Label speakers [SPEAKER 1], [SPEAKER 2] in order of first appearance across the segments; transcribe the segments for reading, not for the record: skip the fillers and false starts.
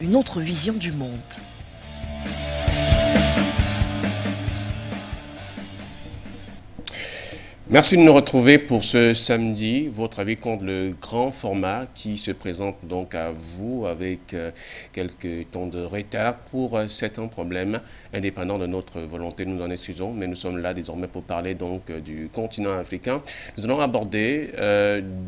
[SPEAKER 1] une autre vision du monde.
[SPEAKER 2] Merci de nous retrouver pour ce samedi. Votre avis contre le grand format qui se présente donc à vous avec quelques temps de retard pour certains problèmes indépendants de notre volonté. Nous en excusons, mais nous sommes là désormais pour parler donc du continent africain. Nous allons aborder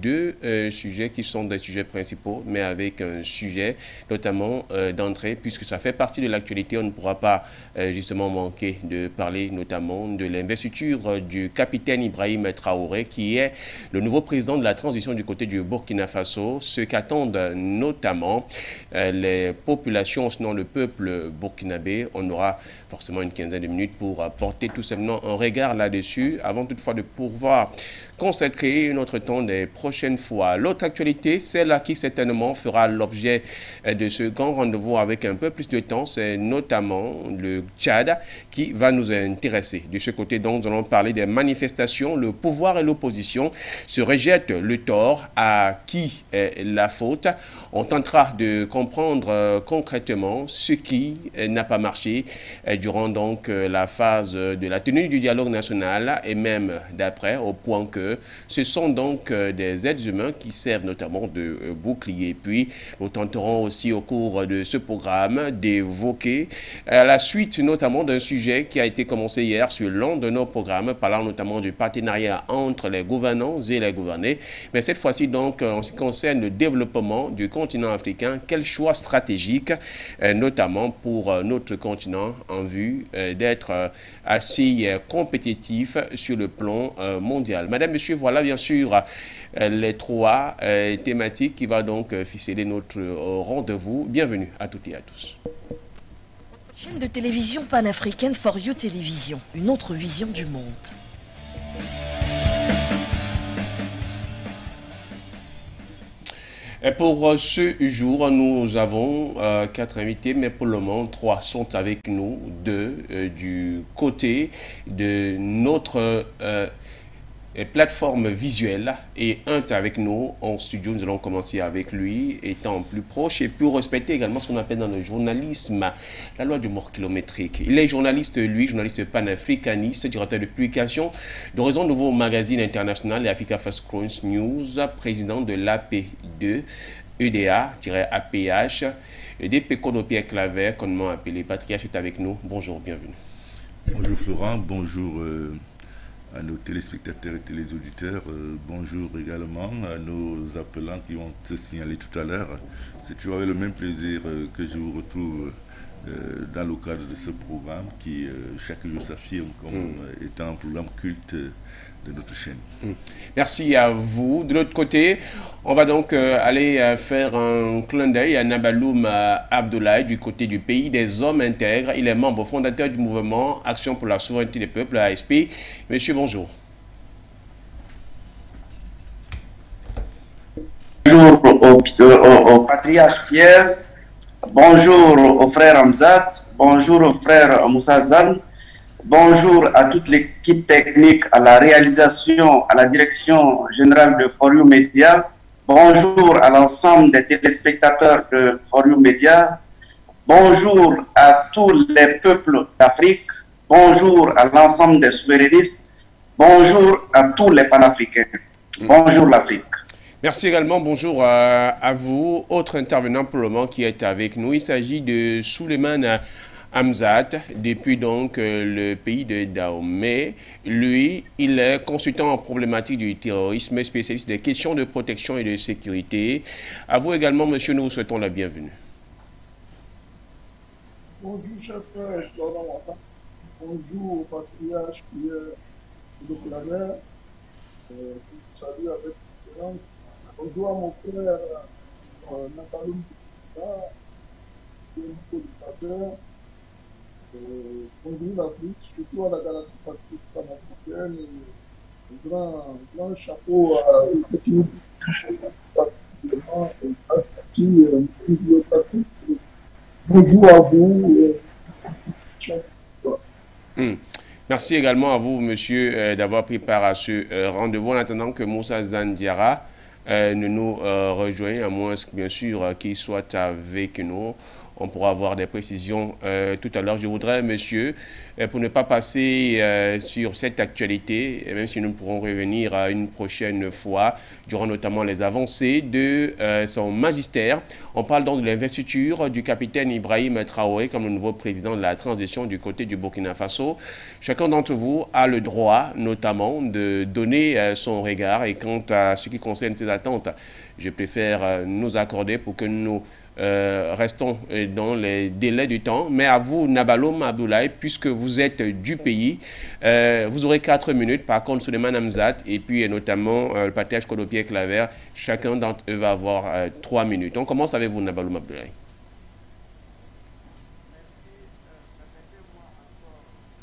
[SPEAKER 2] deux sujets qui sont des sujets principaux, mais avec un sujet notamment d'entrée, puisque ça fait partie de l'actualité. On ne pourra pas justement manquer de parler notamment de l'investiture du capitaine Ibrahim Traoré, qui est le nouveau président de la transition du côté du Burkina Faso. Ce qu'attendent notamment les populations, sinon le peuple burkinabé. On aura forcément une quinzaine de minutes pour apporter tout simplement un regard là-dessus, avant toutefois de pouvoir consacrer notre temps des prochaines fois. L'autre actualité, celle qui certainement fera l'objet de ce grand rendez-vous avec un peu plus de temps, c'est notamment le Tchad qui va nous intéresser. De ce côté, donc, nous allons parler des manifestations. Le pouvoir et l'opposition se rejettent le tort. À qui est la faute? On tentera de comprendre concrètement ce qui n'a pas marché durant donc la phase de la tenue du dialogue national et même d'après, au point que ce sont donc des êtres humains qui servent notamment de bouclier. Puis nous tenterons aussi au cours de ce programme d'évoquer la suite notamment d'un sujet qui a été commencé hier sur l'un de nos programmes, parlant notamment du partenariat entre les gouvernants et les gouvernés. Mais cette fois-ci donc en ce qui concerne le développement du continent africain, quel choix stratégique notamment pour notre continent en vue d'être assez compétitif sur le plan mondial. Madame, Monsieur, voilà bien sûr les trois thématiques qui vont donc ficeler notre rendez-vous. Bienvenue à toutes et à tous.
[SPEAKER 1] Chaîne de télévision panafricaine For You Télévision, une autre vision du monde.
[SPEAKER 2] Et pour ce jour, nous avons 4 invités, mais pour le moment, 3 sont avec nous, 2 du côté de notre plateforme visuelle et un est avec nous en studio. Nous allons commencer avec lui, étant plus proche et plus respecter également ce qu'on appelle dans le journalisme la loi du mort kilométrique. Il est journaliste, lui, journaliste panafricaniste, directeur de publication d'Horizon Nouveau Magazine International et Africa First Crowns News, président de l'AP2, EDA-APH, DPCO Pierre Claver, communément appelé Patriarche, est avec nous. Bonjour, bienvenue.
[SPEAKER 3] Bonjour Florent, bonjour à nos téléspectateurs et téléauditeurs. Bonjour également à nos appelants qui vont se signaler tout à l'heure. C'est toujours avec le même plaisir que je vous retrouve dans le cadre de ce programme qui chaque jour s'affirme comme étant un programme culte de notre chaîne.
[SPEAKER 2] Merci à vous. De l'autre côté, on va donc aller faire un clin d'œil à Nabaloum Abdoulaye du côté du pays des hommes intègres. Il est membre fondateur du mouvement Action pour la souveraineté des peuples, ASP. Monsieur, bonjour.
[SPEAKER 4] Bonjour au patriarche Pierre, bonjour au frère Hamzat, bonjour au frère Moussa Zan, bonjour à toute l'équipe technique, à la réalisation, à la direction générale de For You Media, bonjour à l'ensemble des téléspectateurs de For You Media, bonjour à tous les peuples d'Afrique, bonjour à l'ensemble des souverainistes, bonjour à tous les panafricains, bonjour l'Afrique.
[SPEAKER 2] Merci également, bonjour à vous. Autre intervenant pour le moment qui est avec nous, il s'agit de Souleymane Hamzat, depuis donc le pays de Dahomey. Lui, il est consultant en problématique du terrorisme, spécialiste des questions de protection et de sécurité. À vous également, monsieur, nous vous souhaitons la bienvenue.
[SPEAKER 5] Bonjour, chef frère, bonjour, patriarche Pierre de Claver. Je vous salue avec différence. Bonjour à mon frère Nabaloum Abdoulaye. Bonjour l'Afrique, surtout à la galaxie patriotique panafricaine. Un grand chapeau à technique bonjour à vous.
[SPEAKER 2] Merci également à vous, monsieur, d'avoir pris part à ce rendez-vous en attendant que Moussa Zandiara ne nous rejoigne, à moins bien sûr qu'il soit avec nous. On pourra avoir des précisions tout à l'heure. Je voudrais, monsieur, pour ne pas passer sur cette actualité, et même si nous pourrons revenir à une prochaine fois, durant notamment les avancées de son magistère. On parle donc de l'investiture du capitaine Ibrahim Traoré comme le nouveau président de la transition du côté du Burkina Faso. Chacun d'entre vous a le droit, notamment, de donner son regard. Et quant à ce qui concerne ses attentes, je préfère nous accorder pour que nous restons dans les délais du temps. Mais à vous, Nabaloum Abdoulaye, puisque vous êtes du pays, vous aurez 4 minutes. Par contre, Suleiman Hamzat et puis notamment le patriarche Kodo-Pierre Claver, chacun d'entre eux va avoir 3 minutes. On commence avec vous, Nabaloum Abdoulaye.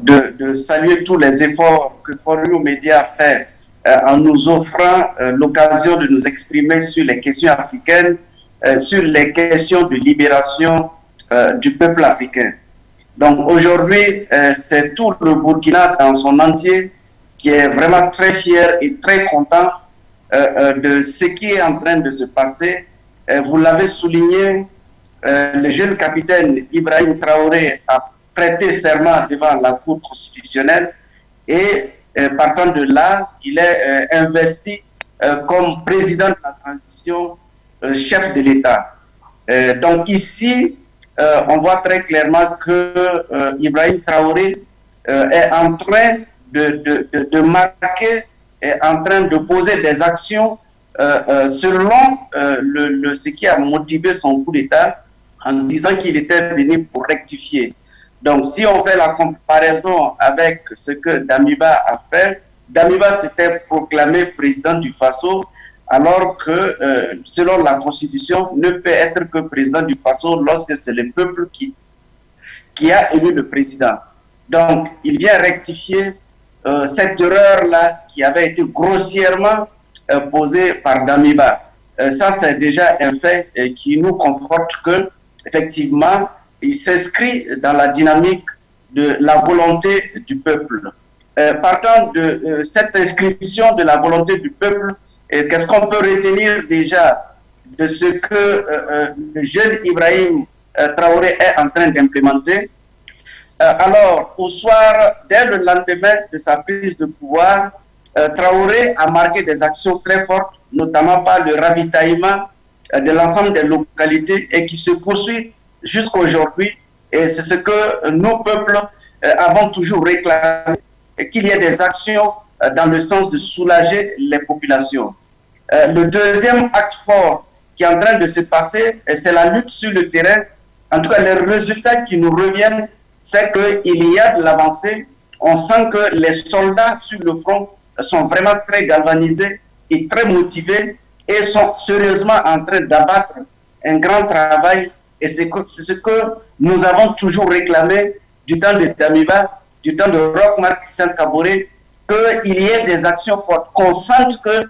[SPEAKER 4] De saluer tous les efforts que For You Media fait en nous offrant l'occasion de nous exprimer sur les questions africaines, sur les questions de libération du peuple africain. Donc aujourd'hui, c'est tout le Burkina dans son entier qui est vraiment très fier et très content de ce qui est en train de se passer. Vous l'avez souligné, le jeune capitaine Ibrahim Traoré a prêté serment devant la Cour constitutionnelle et partant de là, il est investi comme président de la transition, chef de l'État. Donc ici, on voit très clairement que Ibrahim Traoré est en train de marquer, est en train de poser des actions selon ce qui a motivé son coup d'État en disant qu'il était venu pour rectifier. Donc si on fait la comparaison avec ce que Damiba a fait, Damiba s'était proclamé président du Faso, alors que, selon la Constitution, ne peut être que président du Faso lorsque c'est le peuple qui a élu le président. Donc, il vient rectifier cette erreur-là qui avait été grossièrement posée par Damiba. Ça, c'est déjà un fait qui nous conforte que, effectivement, il s'inscrit dans la dynamique de la volonté du peuple. Partant de cette inscription de la volonté du peuple, qu'est-ce qu'on peut retenir déjà de ce que le jeune Ibrahim Traoré est en train d'implémenter? Alors, au soir, dès le lendemain de sa prise de pouvoir, Traoré a marqué des actions très fortes, notamment par le ravitaillement de l'ensemble des localités et qui se poursuit jusqu'à aujourd'hui. Et c'est ce que nos peuples avons toujours réclamé, qu'il y ait des actions dans le sens de soulager les populations. Le deuxième acte fort qui est en train de se passer, c'est la lutte sur le terrain. En tout cas, les résultats qui nous reviennent, c'est qu'il y a de l'avancée. On sent que les soldats sur le front sont vraiment très galvanisés et très motivés et sont sérieusement en train d'abattre un grand travail. Et c'est ce que nous avons toujours réclamé du temps de Damiba, du temps de Roch-Marc Christian Kaboré, qu'il y ait des actions fortes. Qu'on sente que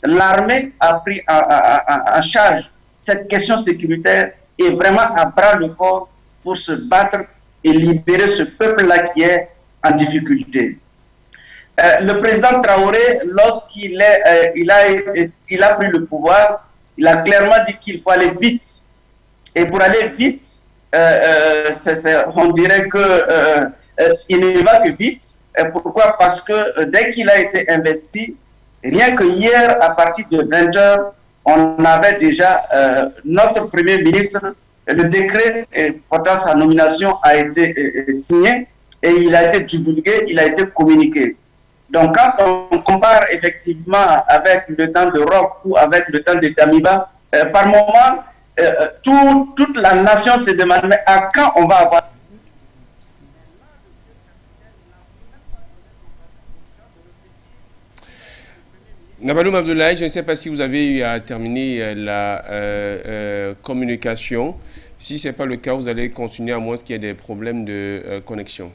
[SPEAKER 4] l'armée a pris en charge cette question sécuritaire et vraiment à bras le corps pour se battre et libérer ce peuple-là qui est en difficulté. Le président Traoré, lorsqu'il a pris le pouvoir, il a clairement dit qu'il faut aller vite. Et pour aller vite, on dirait qu'il ne va que vite. Pourquoi? Parce que dès qu'il a été investi, rien que hier, à partir de 20h, on avait déjà notre Premier ministre, le décret portant sa nomination a été signé et il a été divulgué, il a été communiqué. Donc quand on compare effectivement avec le temps de Roch ou avec le temps de Damiba, par moment, toute la nation se demande mais à quand on va avoir...
[SPEAKER 2] Nabaloum Abdoulaye, je ne sais pas si vous avez eu à terminer la communication. Si ce n'est pas le cas, vous allez continuer à moins qu'il y ait des problèmes de connexion.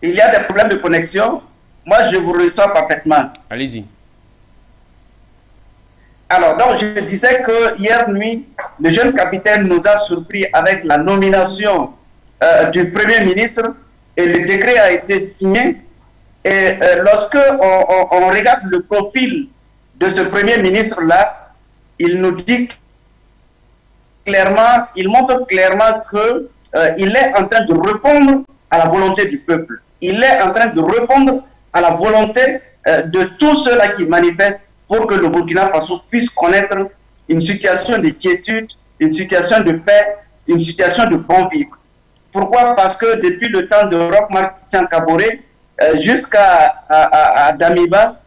[SPEAKER 4] Il y a des problèmes de connexion. Moi, je vous reçois parfaitement.
[SPEAKER 2] Allez-y.
[SPEAKER 4] Alors, donc, je disais que hier nuit, le jeune capitaine nous a surpris avec la nomination du Premier ministre et le décret a été signé Et lorsque on regarde le profil de ce Premier ministre-là, il nous dit clairement, il montre clairement qu'il est en train de répondre à la volonté du peuple. Il est en train de répondre à la volonté de tous ceux-là qui manifestent pour que le Burkina Faso puisse connaître une situation de quiétude, une situation de paix, une situation de bon vivre. Pourquoi? Parce que depuis le temps de Roch-Marc Christian Kaboré jusqu'à Damiba,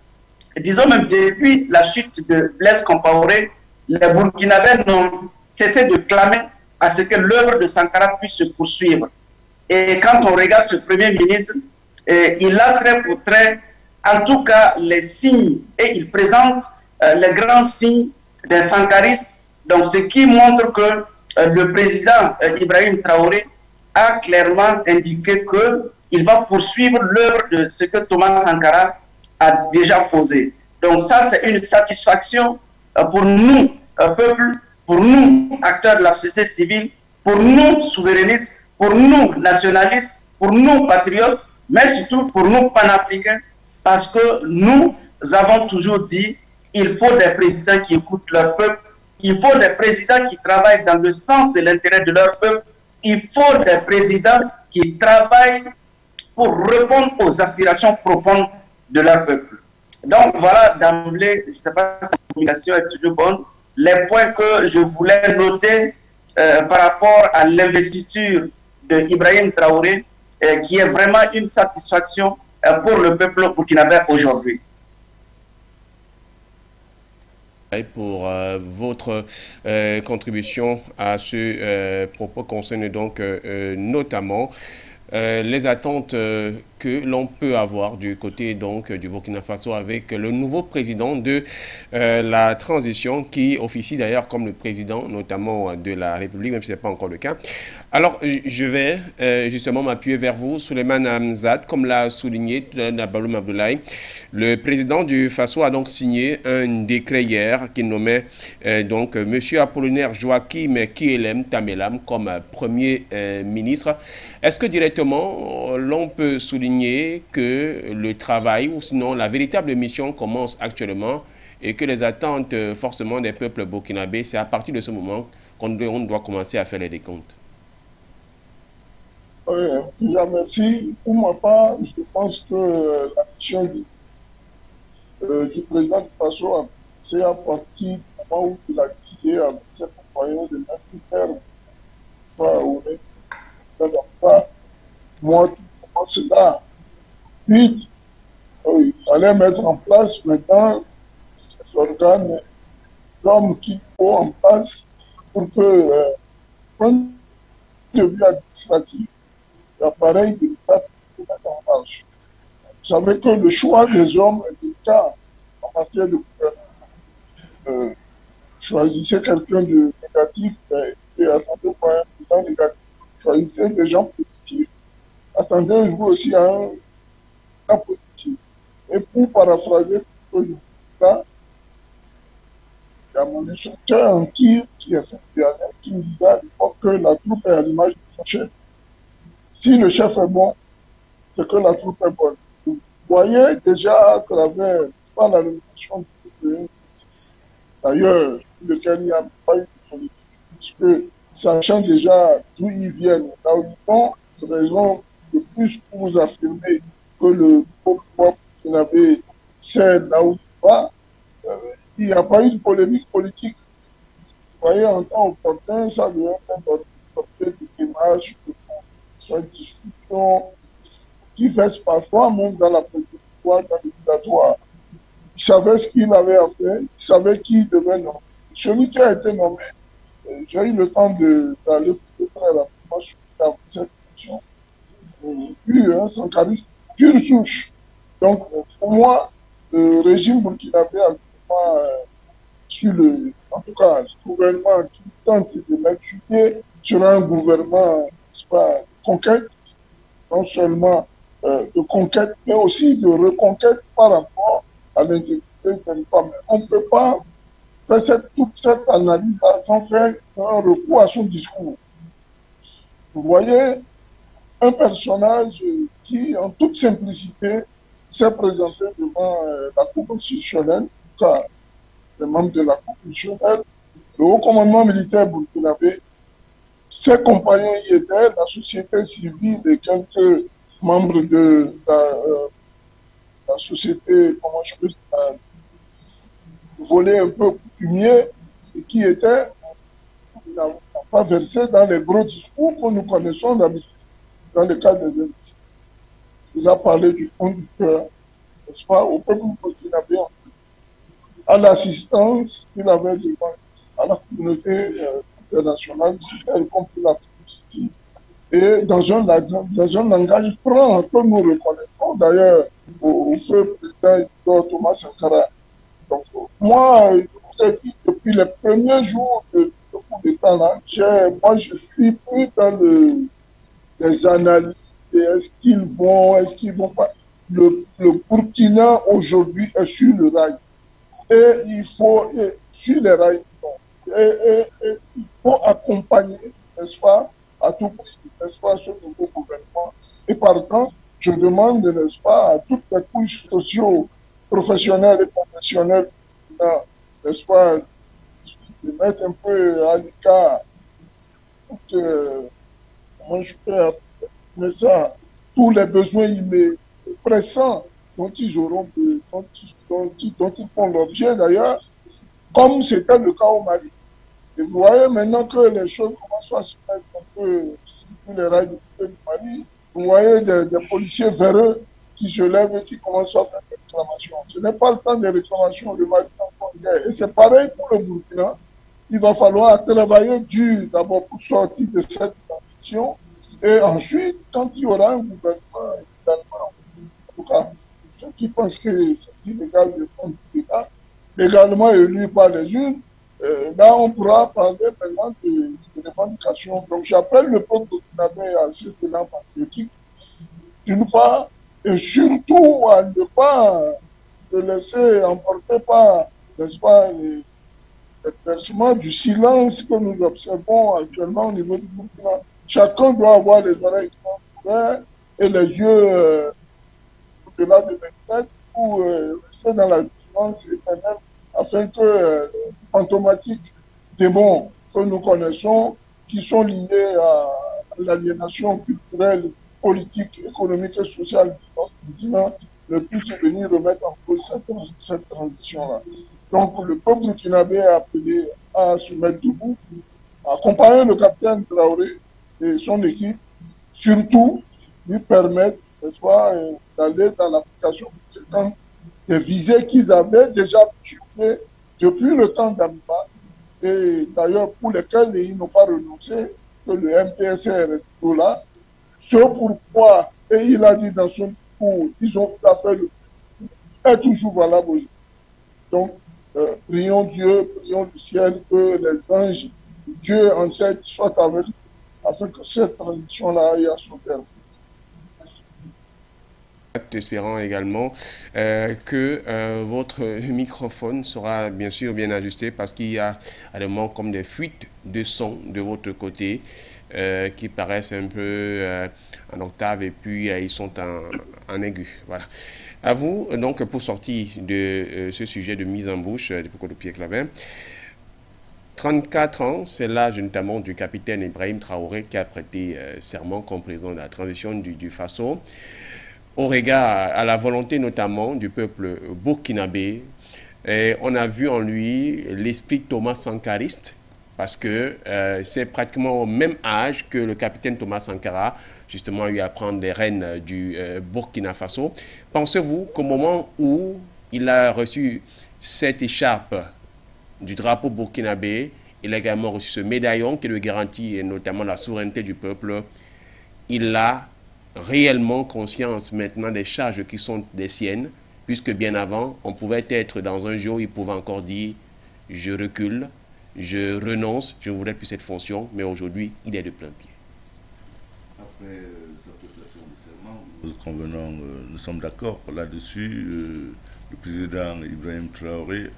[SPEAKER 4] disons même depuis la chute de Blaise Compaoré, les Burkinabés n'ont cessé de clamer à ce que l'œuvre de Sankara puisse se poursuivre. Et quand on regarde ce Premier ministre, il a trait pour trait, en tout cas, les signes, et il présente les grands signes d'un sankariste. Donc, ce qui montre que le président Ibrahim Traoré a clairement indiqué qu'il va poursuivre l'œuvre de ce que Thomas Sankara a déjà posé. Donc ça, c'est une satisfaction pour nous, peuple, pour nous, acteurs de la société civile, pour nous, souverainistes, pour nous, nationalistes, pour nous, patriotes, mais surtout pour nous, panafricains, parce que nous avons toujours dit il faut des présidents qui écoutent leur peuple, il faut des présidents qui travaillent dans le sens de l'intérêt de leur peuple, il faut des présidents qui travaillent pour répondre aux aspirations profondes de leur peuple. Donc voilà, d'emblée, je ne sais pas si la communication est toujours bonne, les points que je voulais noter par rapport à l'investiture de Ibrahim Traoré, qui est vraiment une satisfaction pour le peuple burkinabé aujourd'hui.
[SPEAKER 2] Pour votre contribution à ce propos concerne donc notamment les attentes que l'on peut avoir du côté donc du Burkina Faso avec le nouveau président de la transition qui officie d'ailleurs comme le président notamment de la République, même si ce n'est pas encore le cas. Alors je vais justement m'appuyer vers vous, Souleymane Hamzat, comme l'a souligné Nabaloum Abdoulaye. Le président du Faso a donc signé un décret hier qui nommait donc M. Apollinaire Joachim Kielem Tamelam comme premier ministre. Est-ce que directement l'on peut souligner que le travail ou sinon la véritable mission commence actuellement et que les attentes forcément des peuples burkinabés, c'est à partir de ce moment qu'on doit commencer à faire les décomptes?
[SPEAKER 5] Oui, déjà merci. Pour ma part, je pense que la mission du président du Faso, c'est à partir du moment où il a décidé avec ses compagnons de mettre faire pas moi tout commence là. Puis, il fallait mettre en place maintenant ces organes, l'homme qu'il faut en place pour que, point de vue administratif, l'appareil de l'État puisse se mettre en marche. Vous savez que le choix des hommes est délicat en matière de gouvernement. Choisissez quelqu'un de négatif et attendez pas un président négatif. Choisissez des gens positifs. Attendez-vous aussi à un cas positif. Et pour paraphraser ce que je dis là, il y a mon instructeur en tir qui est qui me disait que la troupe est à l'image de son chef. Si le chef est bon, c'est que la troupe est bonne. Vous voyez déjà à travers pas la nomination du d'ailleurs, lequel il n'y a pas eu de politique, puisque sachant déjà d'où ils viennent, là où ils vont, raison de plus pour vous affirmer que le peuple burkinabé sait là où il va, il n'y a pas eu de polémique politique. Vous voyez, en temps opportun, ça devait être un de démarche, de discussion, qui fait parfois même dans la procédure, dans l'éducatoire. Il savait ce qu'il avait à faire, il savait qui il devait nommer. Celui qui a été nommé, j'ai eu le temps d'aller très rapidement sur cette question. Puis un sankariste pure souche. Donc, pour moi, le régime burkinabé actuellement, en tout cas, le gouvernement qui tente de mettre sur pied sera un gouvernement, pas, de conquête, non seulement de conquête, mais aussi de reconquête par rapport à l'intégrité du territoire. Mais on ne peut pas faire toute cette analyse-là sans faire un recours à son discours. Vous voyez, un personnage qui, en toute simplicité, s'est présenté devant la Cour constitutionnelle, en tout cas les membres de la Cour constitutionnelle, le haut commandement militaire burkinabé, ses compagnons y étaient, la société civile et quelques membres de la société, comment je peux dire, volet un peu coutumier, et qui étaient n'a pas versé dans les gros discours que nous connaissons d'habitude dans le cadre des élections. Il a parlé du fond du cœur, n'est-ce pas, au peuple burkinabé, à l'assistance qu'il avait demandé à la communauté internationale, y compris la Russie, et dans un langage franc que nous reconnaissons d'ailleurs au feu président Thomas Sankara. Donc, moi, je vous ai dit depuis les premiers jours de ce coup d'État là, moi je suis plus dans les analyses, est-ce qu'ils vont pas. Le Burkina aujourd'hui est sur le rail. Et il faut, sur les rails, et il faut accompagner, n'est-ce pas, à tout prix, n'est-ce pas, ce nouveau gouvernement. Et par contre, je demande, n'est-ce pas, à toutes les couches socio-professionnelles et professionnelles, n'est-ce pas, de mettre un peu à l'écart, comment je peux appeler ça, tous les besoins pressants dont ils auront, dont ils font l'objet d'ailleurs, comme c'était le cas au Mali. Et vous voyez maintenant que les choses commencent à se mettre un peu sur les rails du Mali. Vous voyez des policiers véreux qui se lèvent et qui commencent à faire des réclamations. Ce n'est pas le temps des réclamations, le Mali est en guerre. Et c'est pareil pour le Burkina. Il va falloir travailler dur d'abord pour sortir de cette transition. Et ensuite, quand il y aura un gouvernement, en tout cas, ceux qui pensent que c'est illégal de prendre l'État, légalement élu par les urnes, là, on pourra parler maintenant de revendications. Donc, j'appelle le peuple burkinabé à ce bilan patriotique, d'une part, et surtout à ne pas se laisser emporter par, n'est-ce pas, l'exercement du silence que nous observons actuellement au niveau du Burkina. Chacun doit avoir les oreilles ouvertes et les yeux au-delà de 24 pour rester dans la vigilance éternelle afin que les fantomatiques démons que nous connaissons, qui sont liés à l'aliénation culturelle, politique, économique et sociale du notre continent, ne puissent venir remettre en cause cette transition-là. Donc le peuple burkinabé est appelé à se mettre debout, à accompagner le capitaine Traoré et son équipe, surtout lui permettre, n'est-ce pas, d'aller dans l'application des visées qu'ils avaient déjà fixées depuis le temps d'Amiba, et d'ailleurs pour lesquels ils n'ont pas renoncé, que le MPSR est toujours là. Ce pourquoi, et il a dit dans son discours, ils ont tout à fait est toujours valable aujourd'hui. Donc, prions Dieu, prions le ciel, que les anges, Dieu en tête, soient avec nous, afin que cette transition-là aille à son terme.
[SPEAKER 2] Espérant également que votre microphone sera bien sûr bien ajusté parce qu'il y a également comme des fuites de son de votre côté qui paraissent un peu en octave et puis ils sont en aigu. Voilà. À vous, donc, pour sortir de ce sujet de mise en bouche du Foucault de Pierre-Clavin. 34 ans, c'est l'âge notamment du capitaine Ibrahim Traoré qui a prêté serment comme président de la transition du Faso. Au regard à la volonté notamment du peuple burkinabé, on a vu en lui l'esprit Thomas Sankariste, parce que c'est pratiquement au même âge que le capitaine Thomas Sankara, justement, eu à prendre les rênes du Burkina Faso. Pensez-vous qu'au moment où il a reçu cette écharpe du drapeau burkinabé, il a également reçu ce médaillon qui lui garantit et notamment la souveraineté du peuple, il a réellement conscience maintenant des charges qui sont des siennes, puisque bien avant, on pouvait être dans un jour où il pouvait encore dire « je recule, je renonce, je ne voudrais plus cette fonction », mais aujourd'hui, il est de plein pied.
[SPEAKER 3] Après sa prestation de serment, nous sommes d'accord là-dessus. le président Ibrahim Traoré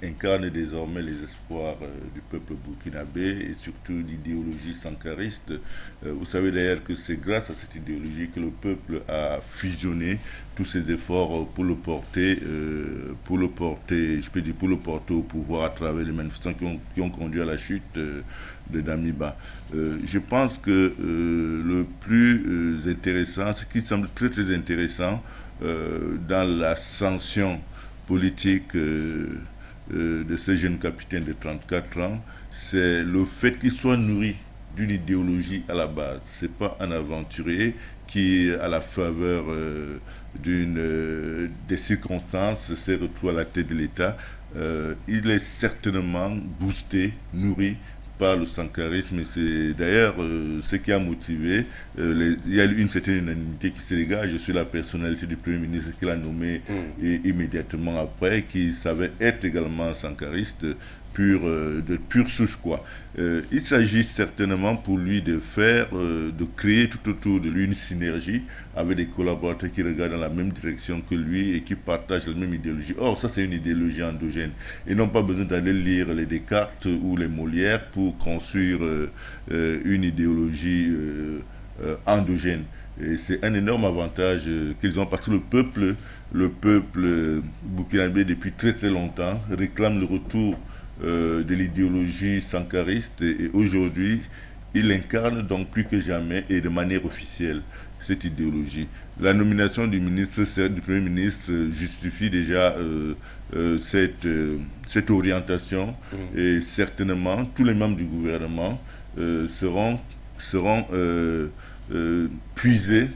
[SPEAKER 3] incarne désormais les espoirs du peuple burkinabé et surtout l'idéologie sankariste. Vous savez d'ailleurs que c'est grâce à cette idéologie que le peuple a fusionné tous ses efforts pour le porter, au pouvoir à travers les manifestations qui ont conduit à la chute de Damiba. Je pense que le plus intéressant, ce qui semble très très intéressant dans la sanction politique de ce jeune capitaine de 34 ans, c'est le fait qu'il soit nourri d'une idéologie à la base. C'est pas un aventurier qui, à la faveur des circonstances, s'est retrouvé à la tête de l'État. Il est certainement boosté, nourri par le sankarisme, et c'est d'ailleurs ce qui a motivé. Il y a eu une certaine unanimité qui se dégage sur la personnalité du Premier ministre qu'il a nommé immédiatement après, qui savait être également sankariste, de pure souche, quoi. Il s'agit certainement pour lui de créer tout autour de lui une synergie avec des collaborateurs qui regardent dans la même direction que lui et qui partagent la même idéologie. Or, ça c'est une idéologie endogène. Ils n'ont pas besoin d'aller lire les Descartes ou les Molières pour construire une idéologie endogène. Et c'est un énorme avantage qu'ils ont parce que le peuple burkinabé depuis très très longtemps réclame le retour de l'idéologie sankariste et aujourd'hui il incarne donc plus que jamais et de manière officielle cette idéologie. La nomination du Premier ministre justifie déjà cette orientation et certainement tous les membres du gouvernement seront puisés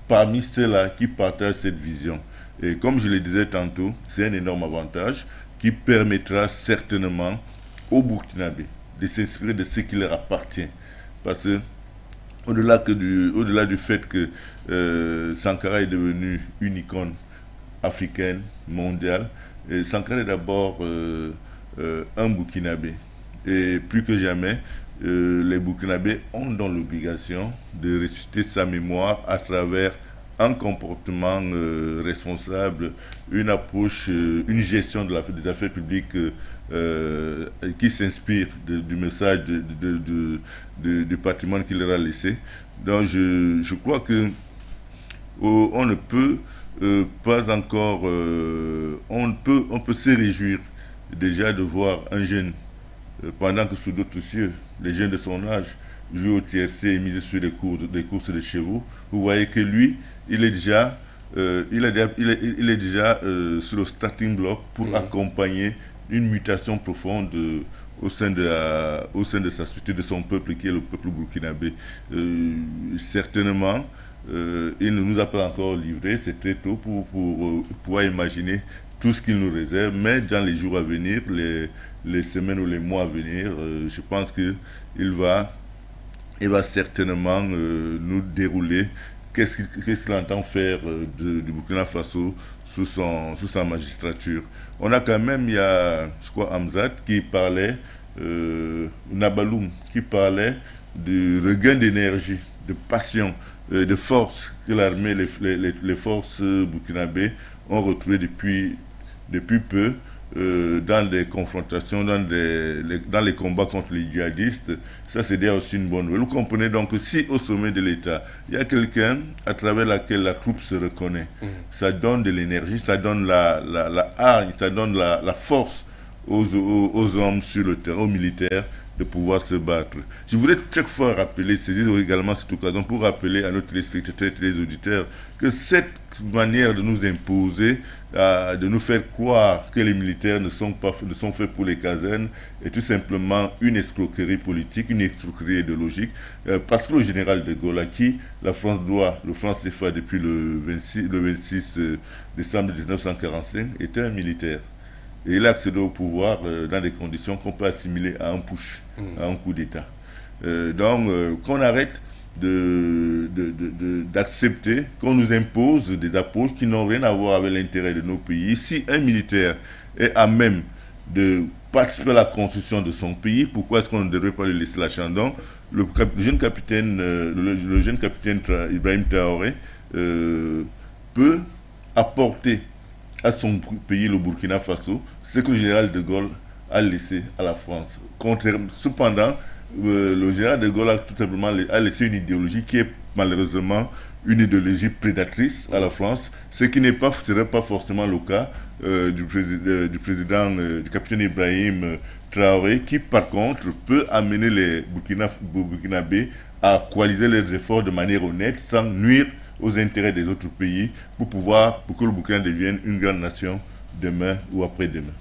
[SPEAKER 3] parmi ceux-là qui partagent cette vision. Et comme je le disais tantôt, c'est un énorme avantage qui permettra certainement aux Burkinabés de s'inspirer de ce qui leur appartient. Parce que au-delà du fait que Sankara est devenu une icône africaine, mondiale, Sankara est d'abord un Burkinabé. Et plus que jamais, les Burkinabés ont dans l'obligation de ressusciter sa mémoire à travers un comportement responsable, une approche, une gestion des affaires publiques qui s'inspire du message du patrimoine qu'il leur a laissé. Donc je crois que on ne peut pas encore, on peut se réjouir déjà de voir un jeune, pendant que sous d'autres cieux, les jeunes de son âge jouent au tiercé et misent sur des courses de chevaux. Vous voyez que lui, il est déjà sur le starting block pour accompagner une mutation profonde au sein de sa société, de son peuple qui est le peuple burkinabé. Certainement, il ne nous a pas encore livré, c'est très tôt pour pouvoir imaginer tout ce qu'il nous réserve, mais dans les jours à venir, les semaines ou les mois à venir, je pense qu'il va certainement nous dérouler qu'est-ce qu'il entend faire du Burkina Faso sous sa magistrature. On a quand même, il y a, je crois, Hamzat qui parlait, Nabaloum, qui parlait du regain d'énergie, de passion, de force que l'armée, les forces burkinabées ont retrouvées depuis peu dans des confrontations, dans les combats contre les djihadistes. Ça, c'est déjà aussi une bonne nouvelle. Vous comprenez donc que si au sommet de l'État, il y a quelqu'un à travers laquelle la troupe se reconnaît, ça donne de l'énergie, ça donne la hargne, ça donne la force aux hommes sur le terrain, aux militaires, de pouvoir se battre. Je voudrais chaque fois saisir également cette occasion pour rappeler à nos téléspectateurs et téléauditeurs que cette manière de nous imposer, de nous faire croire que les militaires ne sont faits pour les casernes est tout simplement une escroquerie politique, une escroquerie idéologique, parce que le général de Gaulle, à qui la France doit le franc CFA depuis le 26 décembre 1945, était un militaire. Et il a accédé au pouvoir dans des conditions qu'on peut assimiler à un push, à un coup d'État. Donc, qu'on arrête d'accepter qu'on nous impose des approches qui n'ont rien à voir avec l'intérêt de nos pays. Si un militaire est à même de participer à la construction de son pays, pourquoi est-ce qu'on ne devrait pas lui laisser la chance? Donc, le jeune capitaine Ibrahim Traoré peut apporter à son pays, le Burkina Faso, ce que le général de Gaulle a laissé à la France. Cependant, le général de Gaulle a tout simplement laissé une idéologie qui est malheureusement une idéologie prédatrice à la France, ce qui serait pas forcément le cas du capitaine Ibrahim Traoré, qui par contre peut amener les Burkinabés à coaliser leurs efforts de manière honnête, sans nuire aux intérêts des autres pays, pour que le Burkina devienne une grande nation demain ou après-demain.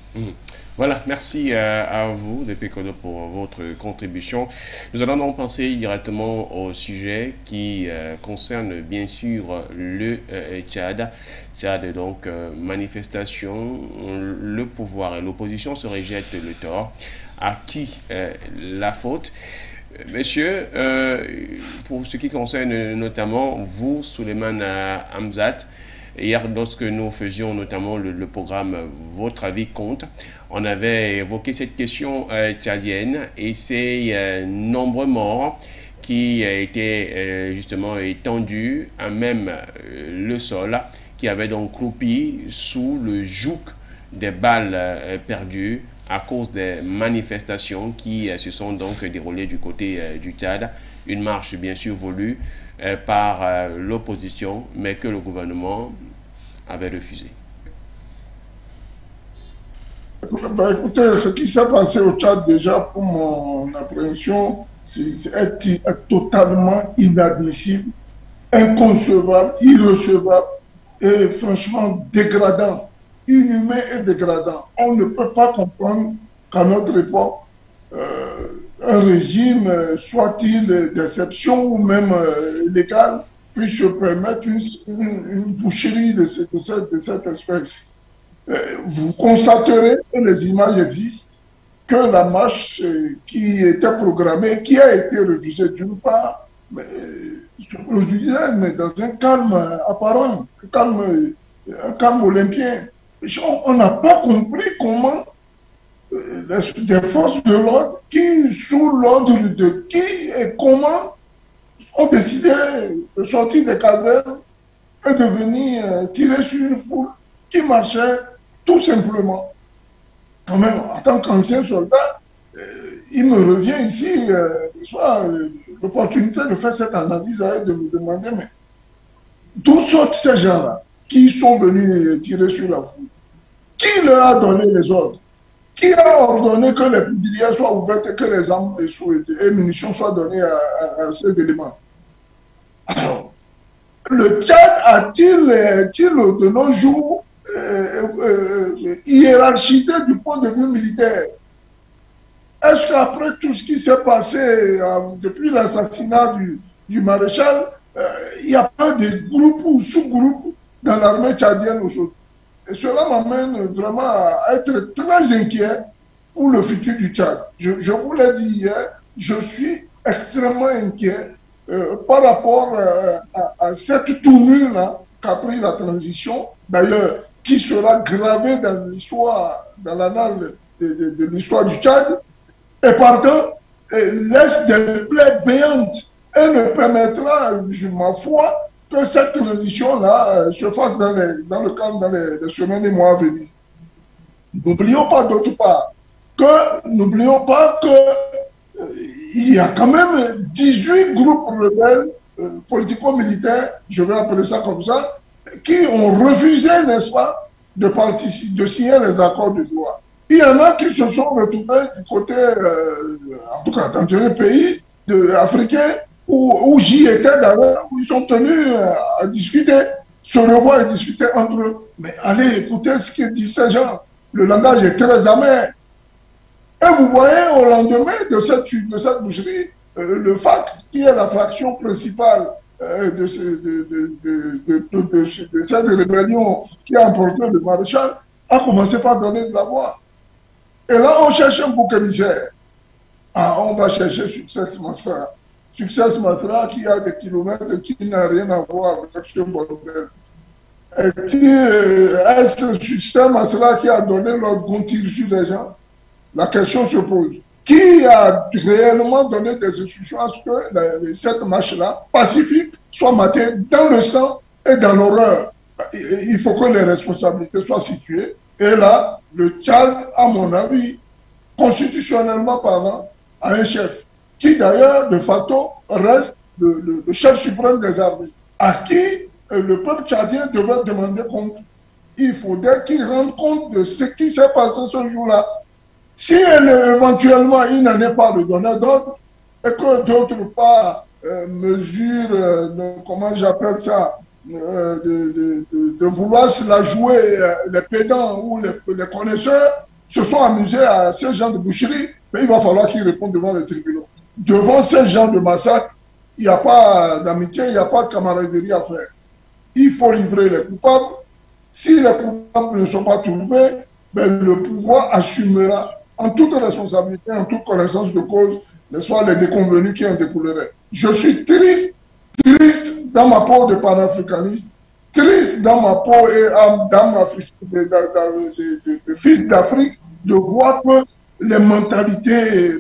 [SPEAKER 2] Voilà, merci à vous, depuis Kodo, pour votre contribution. Nous allons donc passer directement au sujet qui concerne bien sûr le Tchad. Tchad, donc, manifestation, le pouvoir et l'opposition se rejettent le tort. À qui la faute? Monsieur, pour ce qui concerne notamment vous, Souleymane Hamzat, hier, lorsque nous faisions notamment le programme Votre avis compte, on avait évoqué cette question tchadienne et ces nombreux morts qui étaient justement étendus à même le sol, qui avaient donc croupi sous le joug des balles perdues à cause des manifestations qui se sont donc déroulées du côté du Tchad. Une marche bien sûr voulue par l'opposition, mais que le gouvernement avait refusé.
[SPEAKER 5] Écoutez, ce qui s'est passé au Tchad, déjà, pour mon appréhension, c'est totalement inadmissible, inconcevable, irrecevable et franchement dégradant, inhumain et dégradant. On ne peut pas comprendre qu'à notre époque, un régime, soit-il d'exception ou même légal, puisse se permettre une boucherie de cette espèce. Vous constaterez que les images existent, que la marche qui était programmée, qui a été refusée d'une part, se produisait mais dans un calme apparent, un calme olympien. On n'a pas compris comment des forces de l'ordre, qui, sous l'ordre de qui et comment, ont décidé de sortir des casernes et de venir tirer sur une foule qui marchait tout simplement. Quand même, en tant qu'ancien soldat, il me revient ici l'opportunité de faire cette analyse et de me demander, mais d'où sortent ces gens-là qui sont venus tirer sur la foule? Qui leur a donné les ordres? Qui a ordonné que les poudrières soient ouvertes et que les armes et munitions soient données à ces éléments? Alors, le Tchad a-t-il de nos jours hiérarchisé du point de vue militaire? Est-ce qu'après tout ce qui s'est passé depuis l'assassinat du maréchal, il n'y a pas de groupes ou sous-groupes dans l'armée tchadienne aujourd'hui? Et cela m'amène vraiment à être très inquiet pour le futur du Tchad. Je vous l'ai dit hier, je suis extrêmement inquiet par rapport à cette tournure-là qu'a pris la transition, d'ailleurs, qui sera gravée dans l'histoire, dans l'annale de l'histoire du Tchad, et pardon, laisse des plaies béantes et ne permettra, ma foi, que cette transition-là se fasse dans le calme dans les semaines et mois à venir. N'oublions pas d'autre part il y a quand même 18 groupes rebelles politico-militaires, je vais appeler ça comme ça, qui ont refusé, n'est-ce pas, de signer les accords de Doha. Il y en a qui se sont retrouvés du côté, en tout cas dans un pays africain où j'y étais d'ailleurs, où ils sont tenus à discuter, se revoir et discuter entre eux. Mais allez écouter ce que disent ces gens. Le langage est très amer. Et vous voyez, au lendemain de cette boucherie, le FAC, qui est la fraction principale de cette rébellion qui a emporté le maréchal, a commencé par donner de la voix. Et là, on cherche un bouc émissaire. Ah, on va chercher Success Masra. Success Masra qui a des kilomètres qui n'a rien à voir avec ce bordel. Est-ce Success Masra qui a donné l'ordre qu'on tire sur les gens? La question se pose. Qui a réellement donné des instructions à ce que cette marche-là, pacifique, soit matée dans le sang et dans l'horreur? il faut que les responsabilités soient situées. Et là, le Tchad, à mon avis, constitutionnellement parlant, a un chef, qui d'ailleurs, de facto, reste le chef suprême des armées, à qui le peuple tchadien devait demander compte. Il faudrait qu'il rende compte de ce qui s'est passé ce jour-là. Si éventuellement il n'en est pas le donneur d'ordre, et que d'autres pas mesurent, comment j'appelle ça, de vouloir se la jouer, les pédants ou les connaisseurs se sont amusés à ce genre de boucherie, mais il va falloir qu'ils répondent devant les tribunaux. Devant ce genre de massacre, il n'y a pas d'amitié, il n'y a pas de camaraderie à faire. Il faut livrer les coupables. Si les coupables ne sont pas trouvés, ben, le pouvoir assumera en toute responsabilité, en toute connaissance de cause, n'est-ce pas, les déconvenus qui en découleraient. Je suis triste dans ma peau de panafricaniste, triste dans ma peau et dans ma de fils d'Afrique, de voir que les mentalités,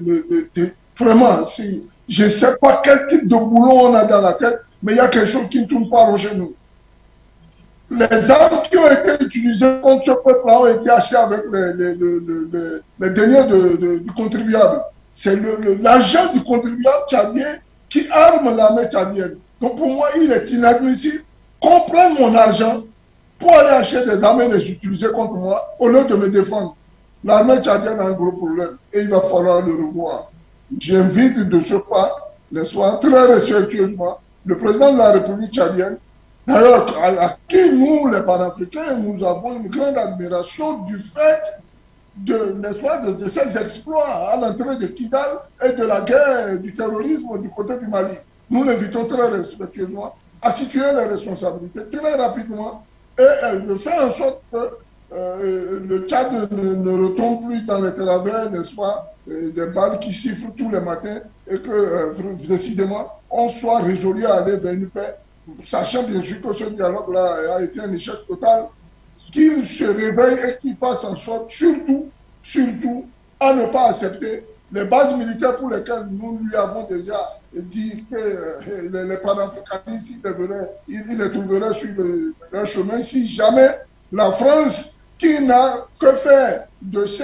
[SPEAKER 5] vraiment, si, je ne sais pas quel type de boulot on a dans la tête, mais il y a quelque chose qui ne tourne pas chez nous. Les armes qui ont été utilisées contre ce peuple-là ont été achetées avec les deniers du contribuable. C'est l'argent du contribuable tchadien qui arme l'armée tchadienne. Donc pour moi, il est inadmissible qu'on prenne mon argent pour aller acheter des armes et les utiliser contre moi au lieu de me défendre. L'armée tchadienne a un gros problème et il va falloir le revoir. J'invite de ce pas, n'est-ce pas, très respectueusement, le président de la République tchadienne, d'ailleurs, à qui nous, les Panafricains, nous avons une grande admiration du fait n'est-ce pas, de ces exploits à l'entrée de Kidal et de la guerre du terrorisme du côté du Mali. Nous l'invitons très respectueusement à situer les responsabilités très rapidement et de faire en sorte que le Tchad ne retombe plus dans les travers, n'est-ce pas, des balles qui sifflent tous les matins et que, décidément, on soit résolu à aller vers une paix, sachant bien sûr que ce dialogue-là a été un échec total, qu'il se réveille et qu'il fasse en sorte, surtout, à ne pas accepter les bases militaires pour lesquelles nous lui avons déjà dit que les panafricanistes, ils les trouveraient sur leur chemin si jamais la France, qui n'a que faire de ces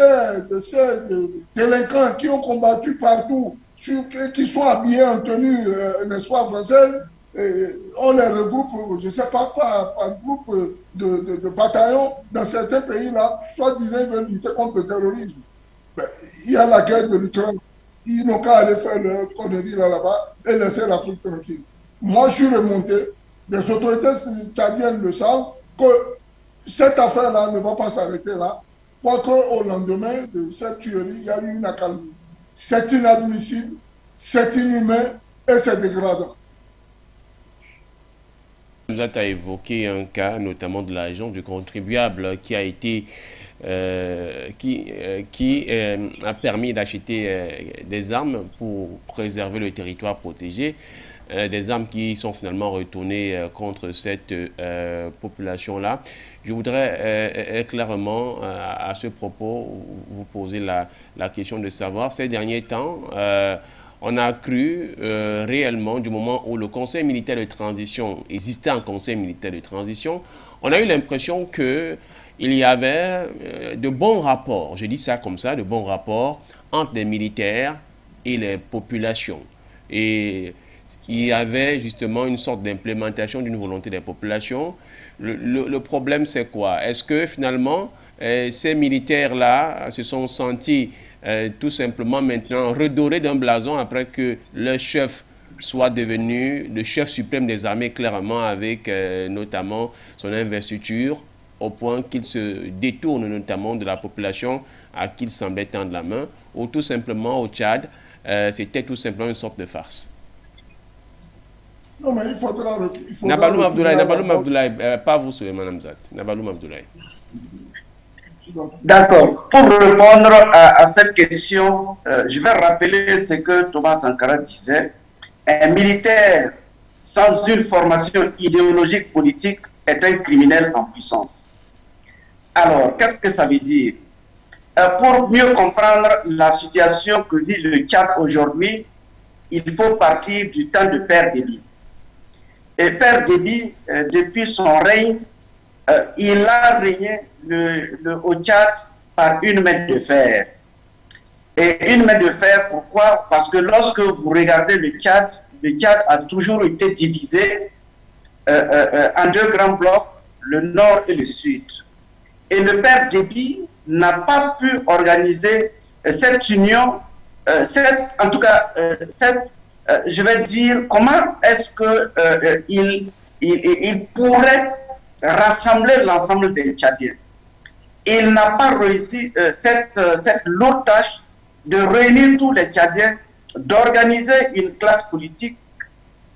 [SPEAKER 5] délinquants qui ont combattu partout, qui sont habillés en tenue, n'est-ce pas, française, on les regroupe, je ne sais pas, par groupe de bataillons dans certains pays-là, soi-disant ils veulent lutter contre le terrorisme. Ben, il y a la guerre de l'Ukraine. Ils n'ont qu'à aller faire leur connerie là-bas et laisser l'Afrique tranquille. Moi, je suis remonté, les autorités tchadiennes le savent, que cette affaire-là ne va pas s'arrêter là, quoique au lendemain de cette tuerie, il y a eu une accalmie. C'est inadmissible, c'est inhumain et c'est dégradant.
[SPEAKER 2] Là, tu as évoqué un cas, notamment de l'agent du contribuable qui a été, qui a permis d'acheter des armes pour préserver le territoire protégé, des armes qui sont finalement retournées contre cette population-là. Je voudrais clairement, à ce propos, vous poser la question de savoir, ces derniers temps, on a cru réellement, du moment où le Conseil militaire de transition existait, un Conseil militaire de transition, on a eu l'impression qu'il y avait de bons rapports, je dis ça comme ça, de bons rapports entre les militaires et les populations. Et il y avait justement une sorte d'implémentation d'une volonté des populations. Le problème, c'est quoi? Est-ce que finalement, ces militaires-là se sont sentis tout simplement maintenant redorés d'un blason après que leur chef soit devenu le chef suprême des armées, clairement avec notamment son investiture, au point qu'il se détourne notamment de la population à qui il semblait tendre la main, ou tout simplement au Tchad, c'était tout simplement une sorte de farce?
[SPEAKER 5] Non, mais il faudra
[SPEAKER 2] Nabaloum Abdoulaye, pas vous, Souleymane Hamzat. Nabaloum Abdoulaye.
[SPEAKER 4] D'accord. Pour répondre à cette question, je vais rappeler ce que Thomas Sankara disait. Un militaire sans une formation idéologique politique est un criminel en puissance. Alors, qu'est-ce que ça veut dire? Pour mieux comprendre la situation que vit le Tchad aujourd'hui, il faut partir du temps de Père Déby. Et Père Déby, depuis son règne, il a régné au Tchad par une main de fer. Et une main de fer, pourquoi? Parce que lorsque vous regardez le Tchad a toujours été divisé en deux grands blocs, le nord et le sud. Et le père Déby n'a pas pu organiser cette union, en tout cas, je vais dire, comment est-ce qu'il pourrait rassembler l'ensemble des Tchadiens. Il n'a pas réussi cette lourde tâche de réunir tous les Tchadiens, d'organiser une classe politique.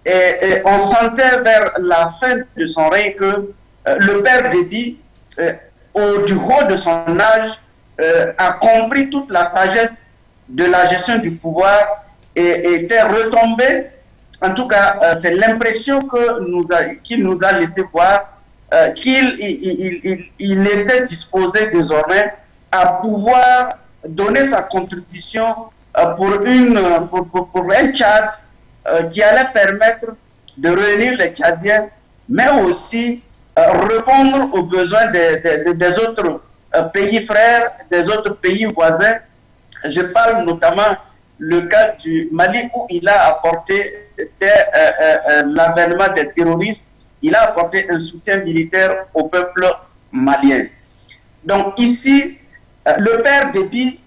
[SPEAKER 4] Et on sentait vers la fin de son règne que le père Déby, du haut de son âge, a compris toute la sagesse de la gestion du pouvoir et était retombé. En tout cas, c'est l'impression qu'il nous a laissé voir qu'il était disposé désormais à pouvoir donner sa contribution pour un Tchad qui allait permettre de réunir les Tchadiens, mais aussi répondre aux besoins des autres pays frères, des autres pays voisins. Je parle notamment le cas du Mali où il a apporté l'avènement des terroristes, il a apporté un soutien militaire au peuple malien. Donc ici, le père Déby,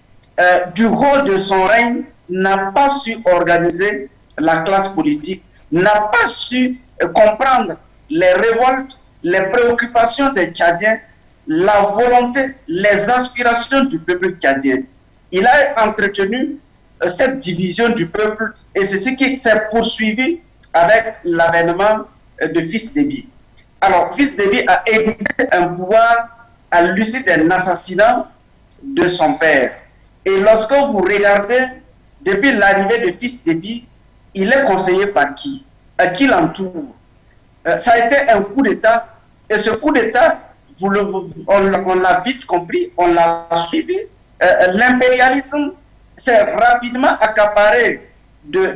[SPEAKER 4] du haut de son règne, n'a pas su organiser la classe politique, n'a pas su comprendre les révoltes, les préoccupations des Tchadiens, la volonté, les aspirations du peuple tchadien. Il a entretenu cette division du peuple et c'est ce qui s'est poursuivi avec l'avènement de Fils Déby. Alors, Fils Déby a hérité un pouvoir à l'issue d'un assassinat de son père. Et lorsque vous regardez, depuis l'arrivée de Fils Déby, il est conseillé par qui? À qui l'entoure? Ça a été un coup d'État. Et ce coup d'État, on l'a vite compris, on l'a suivi. L'impérialisme s'est rapidement accaparé de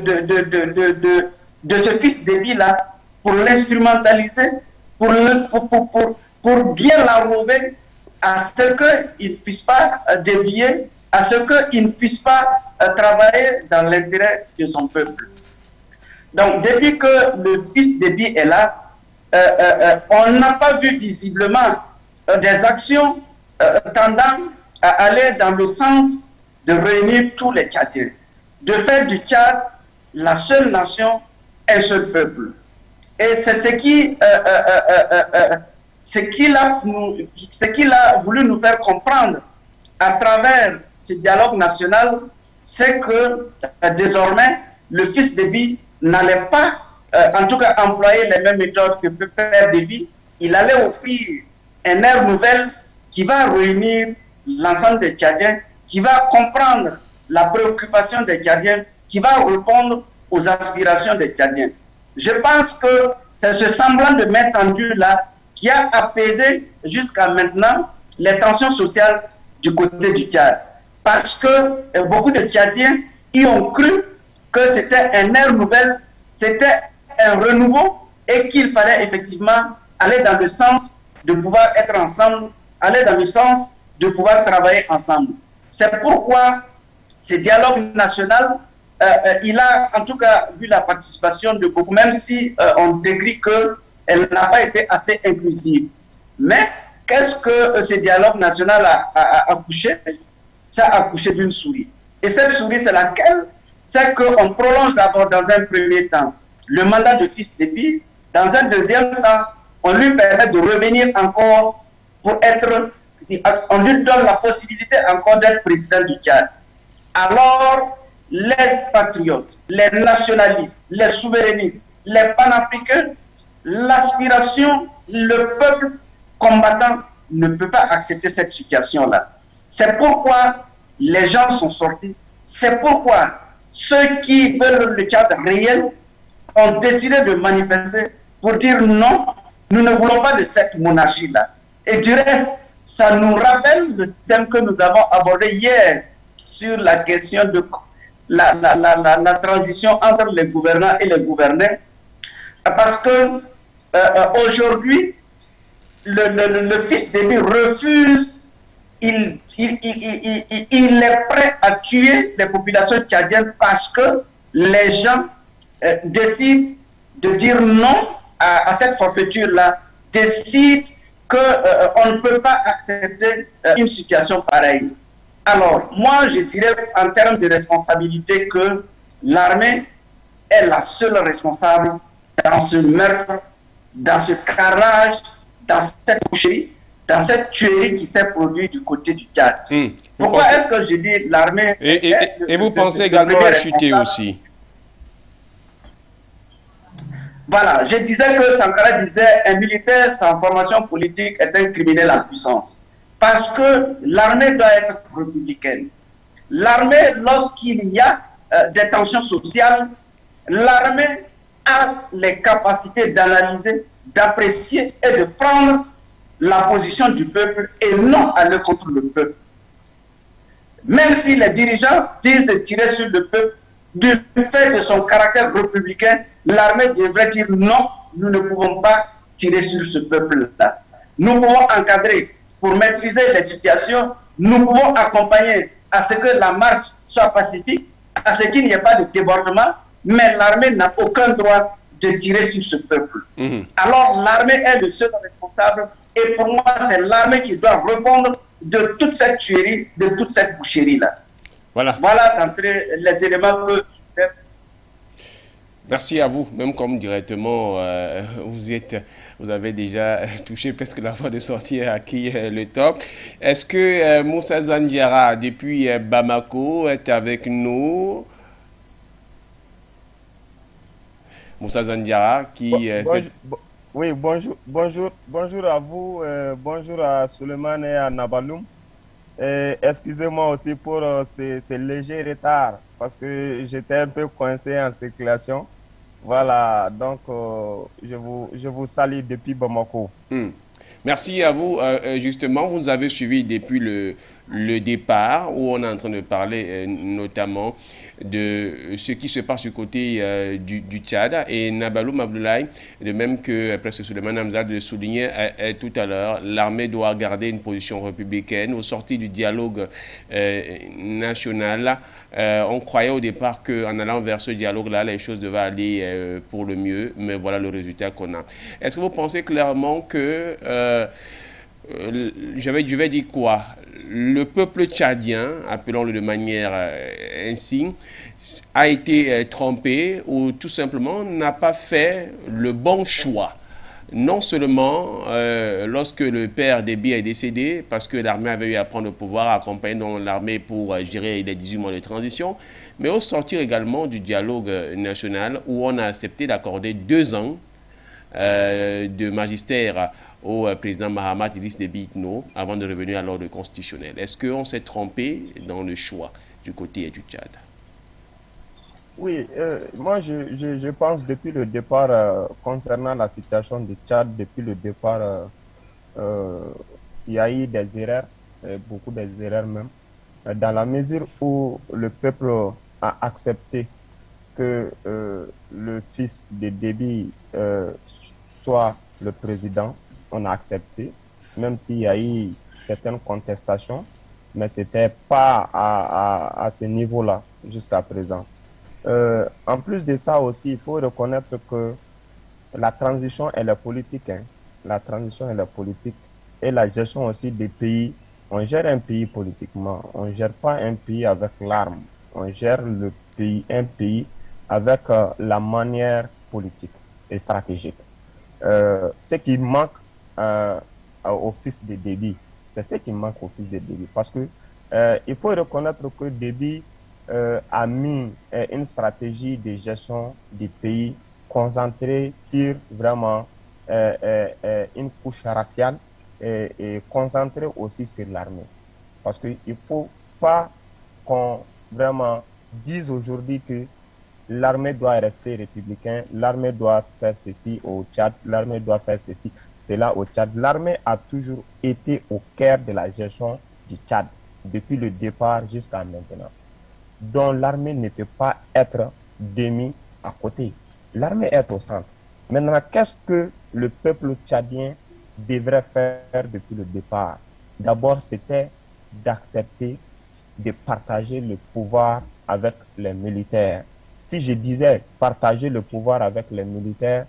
[SPEAKER 4] ce Fils Déby-là pour l'instrumentaliser, pour bien l'enrober à ce qu'il ne puisse pas dévier, à ce qu'il ne puisse pas travailler dans l'intérêt de son peuple. Donc, depuis que le Fils Déby est là, on n'a pas vu visiblement des actions tendant à aller dans le sens de réunir tous les Tchadiens, de faire du Tchad la seule nation, un seul peuple. Et c'est ce qu'il a voulu nous faire comprendre à travers ce dialogue national, c'est que désormais, le Fils Déby n'allait pas, en tout cas, employer les mêmes méthodes que le père Déby. Il allait offrir un air nouvel qui va réunir l'ensemble des Tchadiens, qui va comprendre la préoccupation des Tchadiens, qui va répondre aux aspirations des Tchadiens. Je pense que c'est ce semblant de main tendue-là qui a apaisé jusqu'à maintenant les tensions sociales du côté du Tchad. Parce que beaucoup de Tchadiens y ont cru que c'était un air nouvel, c'était un renouveau et qu'il fallait effectivement aller dans le sens de pouvoir être ensemble, aller dans le sens de pouvoir travailler ensemble. C'est pourquoi ce dialogue national, il a en tout cas vu la participation de beaucoup, même si on décrit qu'elle n'a pas été assez inclusive. Mais qu'est-ce que ce dialogue national a accouché? Ça a accouché d'une souris. Et cette souris, c'est laquelle? C'est qu'on prolonge d'abord dans un premier temps le mandat de Fils Déby. Dans un deuxième temps, on lui permet de revenir encore pour être... On lui donne la possibilité encore d'être président du Tchad. Alors, les patriotes, les nationalistes, les souverainistes, les panafricains, l'aspiration, le peuple combattant ne peut pas accepter cette situation-là. C'est pourquoi les gens sont sortis. C'est pourquoi ceux qui veulent le Tchad réel ont décidé de manifester pour dire non, nous ne voulons pas de cette monarchie-là. Et du reste, ça nous rappelle le thème que nous avons abordé hier sur la question de la transition entre les gouvernants et les gouvernés. Parce que aujourd'hui, le fils d'Émi refuse, il est prêt à tuer les populations tchadiennes parce que les gens décident de dire non à cette forfaiture-là, décident qu'on ne peut pas accepter une situation pareille. Alors, moi, je dirais en termes de responsabilité que l'armée est la seule responsable dans ce meurtre, dans ce carnage, dans cette boucherie, dans cette tuerie qui s'est produite du côté du Tchad. Pourquoi est-ce que je dis l'armée...
[SPEAKER 2] Et vous pensez également à chuter aussi?
[SPEAKER 4] Voilà, je disais que Sankara disait un militaire sans formation politique est un criminel en puissance. Parce que l'armée doit être républicaine. L'armée, lorsqu'il y a des tensions sociales, l'armée a les capacités d'analyser, d'apprécier et de prendre la position du peuple et non aller contre le peuple. Même si les dirigeants disent de tirer sur le peuple, du fait de son caractère républicain, l'armée devrait dire non, nous ne pouvons pas tirer sur ce peuple-là. Nous pouvons encadrer pour maîtriser les situations, nous pouvons accompagner à ce que la marche soit pacifique, à ce qu'il n'y ait pas de débordement, mais l'armée n'a aucun droit de tirer sur ce peuple. Alors l'armée est le seul responsable et pour moi c'est l'armée qui doit répondre de toute cette tuerie, de toute cette boucherie-là.
[SPEAKER 2] Voilà.
[SPEAKER 4] Voilà d'entrée les éléments que...
[SPEAKER 2] Merci à vous, même comme directement, vous avez déjà touché presque la voie de sortie à qui le top. Est-ce que Moussa Zandiara, depuis Bamako, est avec nous? Moussa Zandiara, qui...
[SPEAKER 6] oui, bonjour à vous, bonjour à Suleiman et à Nabaloum. Excusez-moi aussi pour ces légers retards, parce que j'étais un peu coincé en circulation. Voilà, donc je vous salue depuis Bamako.
[SPEAKER 2] Merci à vous. Justement, vous nous avez suivi depuis le départ, où on est en train de parler notamment de ce qui se passe du côté du Tchad. Et Nabaloum Abdoulaye, de même que presque Suleiman Hamzat le soulignait tout à l'heure, l'armée doit garder une position républicaine. Au sorti du dialogue national, on croyait au départ qu'en allant vers ce dialogue-là, les choses devaient aller pour le mieux, mais voilà le résultat qu'on a. Est-ce que vous pensez clairement que, je vais dire quoi, le peuple tchadien, appelons-le de manière ainsi, a été trompé ou tout simplement n'a pas fait le bon choix? Non seulement lorsque le père d'Ebi est décédé, parce que l'armée avait eu à prendre le pouvoir, accompagner l'armée pour gérer les 18 mois de transition, mais au sortir également du dialogue national où on a accepté d'accorder 2 ans de magistère au président Mahamat Idriss Déby Itno avant de revenir à l'ordre constitutionnel. Est-ce qu'on s'est trompé dans le choix du côté du Tchad?
[SPEAKER 6] Oui, moi je pense depuis le départ, concernant la situation du Tchad, depuis le départ, il y a eu des erreurs, beaucoup d'erreurs même, dans la mesure où le peuple a accepté que le fils de Déby soit le président. On a accepté, même s'il y a eu certaines contestations, mais ce n'était pas à ce niveau-là jusqu'à présent. En plus de ça aussi, il faut reconnaître que la transition elle est politique. La transition elle est politique et la gestion aussi des pays. On gère un pays politiquement, on ne gère pas un pays avec l'arme. On gère un pays avec la manière politique et stratégique. Ce qui manque au fils de Déby, c'est ce qui manque au fils de Déby. Parce que il faut reconnaître que Déby a mis une stratégie de gestion du pays concentrée sur vraiment une couche raciale et concentrée aussi sur l'armée. Parce qu'il ne faut pas qu'on vraiment dise aujourd'hui que l'armée doit rester républicaine, l'armée doit faire ceci au Tchad, l'armée doit faire ceci, cela au Tchad. L'armée a toujours été au cœur de la gestion du Tchad, depuis le départ jusqu'à maintenant. Donc l'armée ne peut pas être démise à côté. L'armée est au centre. Maintenant, qu'est-ce que le peuple tchadien devrait faire depuis le départ, d'abord, c'était d'accepter de partager le pouvoir avec les militaires. Si je disais partager le pouvoir avec les militaires,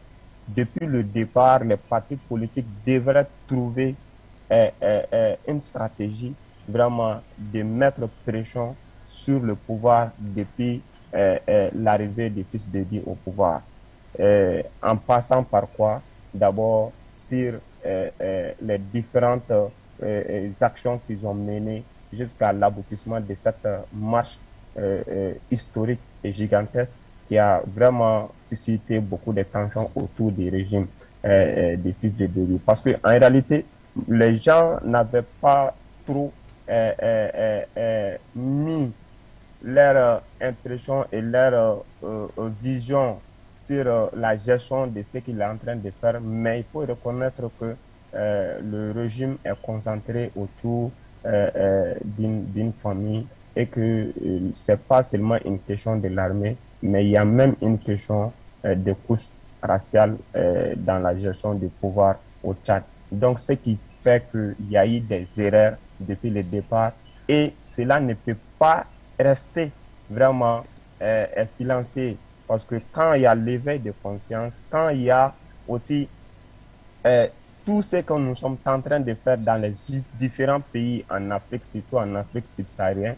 [SPEAKER 6] depuis le départ, les partis politiques devraient trouver une stratégie vraiment de mettre pression sur le pouvoir depuis l'arrivée des fils de Dieu au pouvoir. En passant par quoi? D'abord, sur les différentes actions qu'ils ont menées jusqu'à l'aboutissement de cette marche historique et gigantesque qui a vraiment suscité beaucoup de tensions autour du régime des fils de Dieu. Parce qu'en réalité, les gens n'avaient pas trop mis leur impression et leur vision sur la gestion de ce qu'il est en train de faire, mais il faut reconnaître que le régime est concentré autour d'une famille et que c'est pas seulement une question de l'armée, mais il y a même une question de couche raciale dans la gestion du pouvoir au Tchad. Donc, ce qui fait qu'il y a eu des erreurs depuis le départ et cela ne peut pas rester vraiment silencieux parce que quand il y a l'éveil de conscience, quand il y a aussi tout ce que nous sommes en train de faire dans les différents pays en Afrique, surtout en Afrique subsaharienne,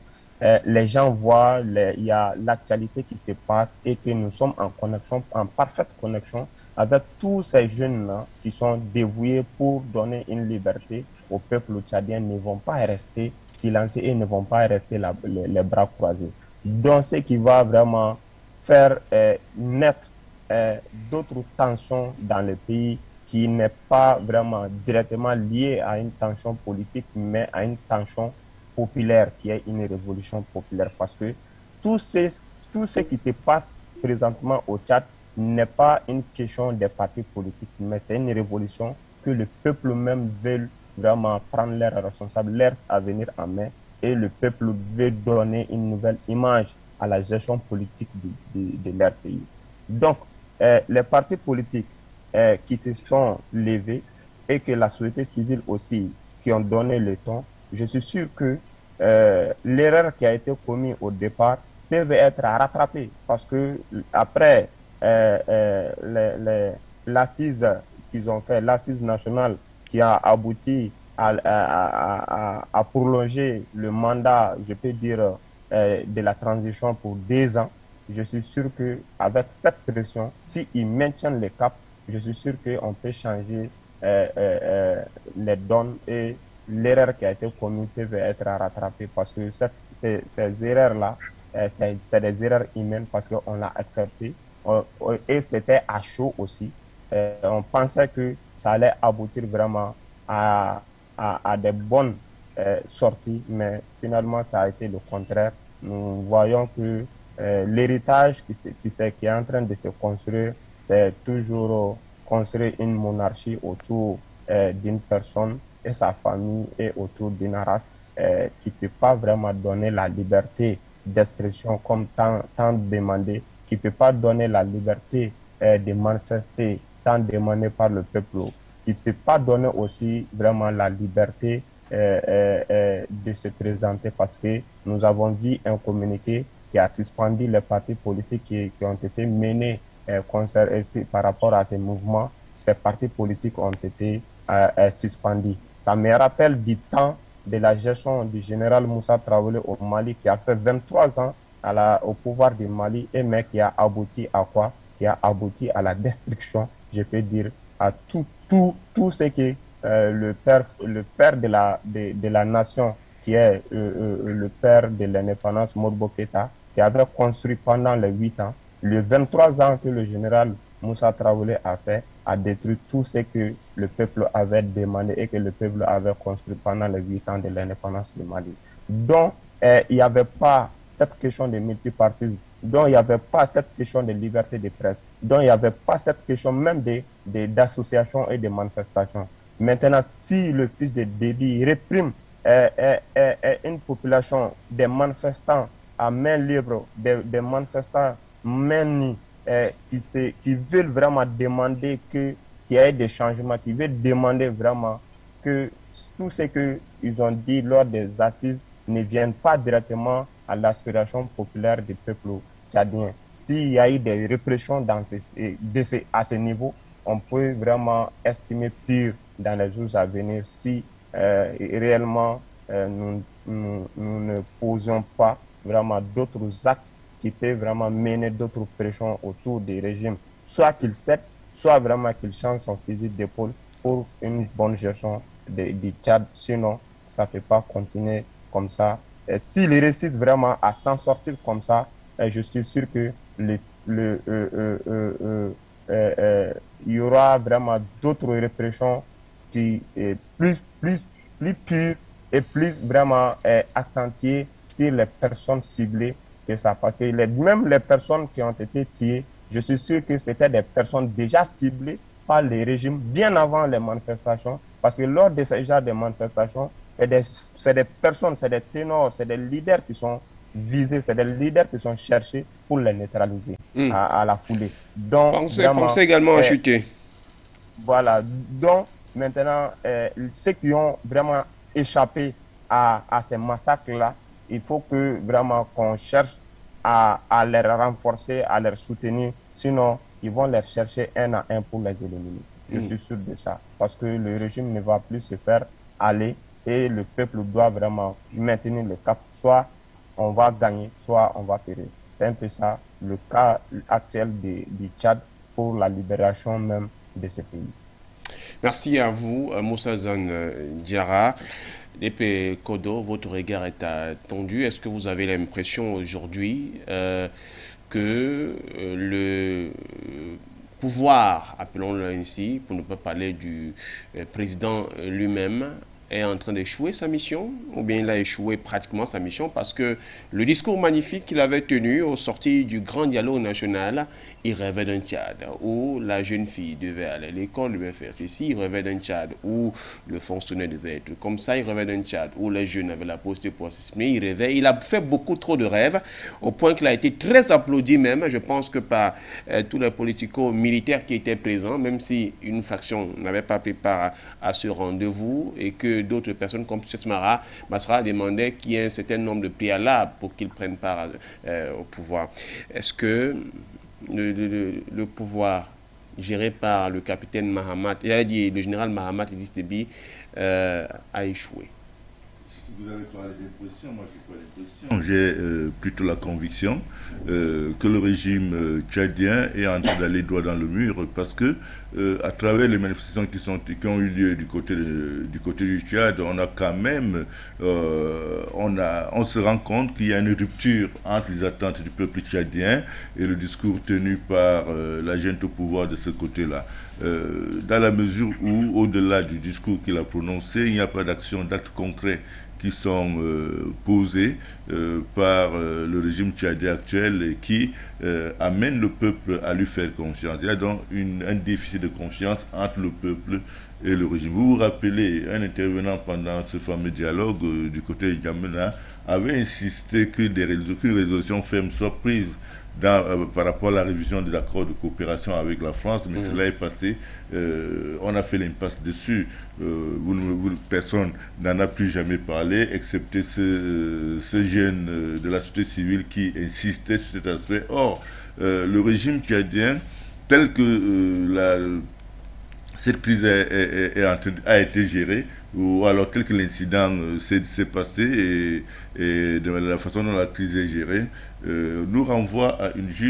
[SPEAKER 6] les gens voient, il y a l'actualité qui se passe et que nous sommes en connexion, en parfaite connexion avec tous ces jeunes-là qui sont dévoués pour donner une liberté au peuple tchadien, ne vont pas rester silencieux et ne vont pas rester les bras croisés. Donc, ce qui va vraiment faire naître d'autres tensions dans le pays qui n'est pas vraiment directement liée à une tension politique, mais à une tension populaire, qui est une révolution populaire. Parce que tout ce qui se passe présentement au Tchad n'est pas une question des partis politiques, mais c'est une révolution que le peuple même veut vraiment prendre leurs responsables, leur avenir en main, et le peuple veut donner une nouvelle image à la gestion politique de leur pays. Donc, les partis politiques qui se sont levés et que la société civile aussi, qui ont donné le ton, je suis sûr que l'erreur qui a été commise au départ peut être rattrapée parce que après l'assise qu'ils ont fait, l'assise nationale qui a abouti à prolonger le mandat, je peux dire, de la transition pour 2 ans, je suis sûr qu'avec cette pression, s'ils maintiennent le cap, je suis sûr qu'on peut changer les donnes et l'erreur qui a été commise peut être rattrapée parce que ces erreurs-là, c'est des erreurs humaines parce qu'on l'a accepté et c'était à chaud aussi. On pensait que ça allait aboutir vraiment à des bonnes sorties, mais finalement ça a été le contraire. Nous voyons que l'héritage qui est en train de se construire, c'est toujours construire une monarchie autour d'une personne et sa famille et autour d'une race qui ne peut pas vraiment donner la liberté d'expression comme tant demandé, qui ne peut pas donner la liberté de manifester tant demandé par le peuple, qui ne peut pas donner aussi vraiment la liberté de se présenter parce que nous avons vu un communiqué qui a suspendu les partis politiques qui ont été menés par rapport à ces mouvements. Ces partis politiques ont été suspendus. Ça me rappelle du temps de la gestion du général Moussa Traoré au Mali qui a fait 23 ans au pouvoir du Mali et mais qui a abouti à quoi? Qui a abouti à la destruction, je peux dire, à tout ce que le père de la nation, qui est le père de l'indépendance, Modibo Keïta, qui avait construit pendant les 8 ans, les 23 ans que le général Moussa Traoré a fait, a détruit tout ce que le peuple avait demandé et que le peuple avait construit pendant les 8 ans de l'indépendance du Mali. Donc, il n'y avait pas cette question de multipartisme, donc il n'y avait pas cette question de liberté de presse, donc il n'y avait pas cette question même d'association et de manifestation. Maintenant, si le fils de Déby réprime une population des manifestants à main libre, des manifestants main nue, qui veulent vraiment demander que qu'il y ait des changements, qui veut demander vraiment que tout ce qu'ils ont dit lors des assises ne vienne pas directement à l'aspiration populaire du peuple tchadien. S'il y a eu des répressions à ce niveau, on peut vraiment estimer pire dans les jours à venir si réellement nous ne posons pas vraiment d'autres actes qui peuvent vraiment mener d'autres pressions autour des régimes. Soit qu'il cède, soit vraiment qu'il change son physique d'épaule pour une bonne gestion du Tchad. Sinon, ça ne peut pas continuer comme ça. S'il réussit vraiment à s'en sortir comme ça, je suis sûr que il y aura vraiment d'autres répressions qui est plus pures et plus vraiment accentuées sur les personnes ciblées que ça. Parce que même les personnes qui ont été tuées, je suis sûr que c'était des personnes déjà ciblées par les régimes bien avant les manifestations. Parce que lors de ce genre de manifestations, c'est des personnes, c'est des ténors, c'est des leaders qui sont visés, c'est des leaders qui sont cherchés pour les neutraliser à la foulée. Donc,
[SPEAKER 2] pensez également à chuter.
[SPEAKER 6] Voilà. Donc, maintenant, ceux qui ont vraiment échappé à ces massacres-là, il faut que vraiment qu'on cherche à les renforcer, à les soutenir. Sinon, ils vont les chercher un à un pour les éliminer. Je suis sûr de ça. Parce que le régime ne va plus se faire aller et le peuple doit vraiment maintenir le cap. Soit on va gagner, soit on va périr. C'est un peu ça le cas actuel du Tchad pour la libération même de ce pays.
[SPEAKER 2] Merci à vous, Moussa Zane Diarra. L'épée Kodo, votre regard est attendu. Est-ce que vous avez l'impression aujourd'hui que le pouvoir, appelons-le ainsi, pour ne pas parler du président lui-même, est en train d'échouer sa mission, ou bien il a échoué pratiquement sa mission, parce que le discours magnifique qu'il avait tenu au sorti du grand dialogue national, il rêvait d'un Tchad où la jeune fille devait aller à l'école, devait faire ceci, il rêvait d'un Tchad où le fonctionnaire devait être comme ça, il rêvait d'un Tchad où les jeunes avaient la possibilité pour s'exprimer, il rêvait, il a fait beaucoup trop de rêves, au point qu'il a été très applaudi même, je pense que par tous les politico-militaires qui étaient présents, même si une faction n'avait pas pris part à ce rendez-vous et que d'autres personnes comme Massara demandaient qu'il y ait un certain nombre de préalables pour qu'ils prennent part au pouvoir. Est-ce que le pouvoir géré par le capitaine Mahamat, le général Mahamat Idriss Déby a échoué?
[SPEAKER 3] Vous avez parlé d'impression, moi j'ai pas l'impression. J'ai plutôt la conviction que le régime tchadien est en train d'aller droit dans le mur parce que à travers les manifestations qui ont eu lieu du côté du Tchad, on a quand même on se rend compte qu'il y a une rupture entre les attentes du peuple tchadien et le discours tenu par la junte au pouvoir de ce côté-là. Dans la mesure où, au-delà du discours qu'il a prononcé, il n'y a pas d'action, d'actes concrets qui sont posés par le régime tchadien actuel et qui amènent le peuple à lui faire confiance. Il y a donc un déficit de confiance entre le peuple et le régime. Vous vous rappelez, un intervenant pendant ce fameux dialogue du côté de Djamena avait insisté qu'une résolution ferme soit prise par rapport à la révision des accords de coopération avec la France, mais cela est passé, on a fait l'impasse dessus, personne n'en a plus jamais parlé, excepté ce jeune de la société civile qui insistait sur cet aspect. Or, le régime tchadien, tel que cette crise a été gérée, ou alors tel que l'incident s'est passé et de la façon dont la crise est gérée, nous renvoie à une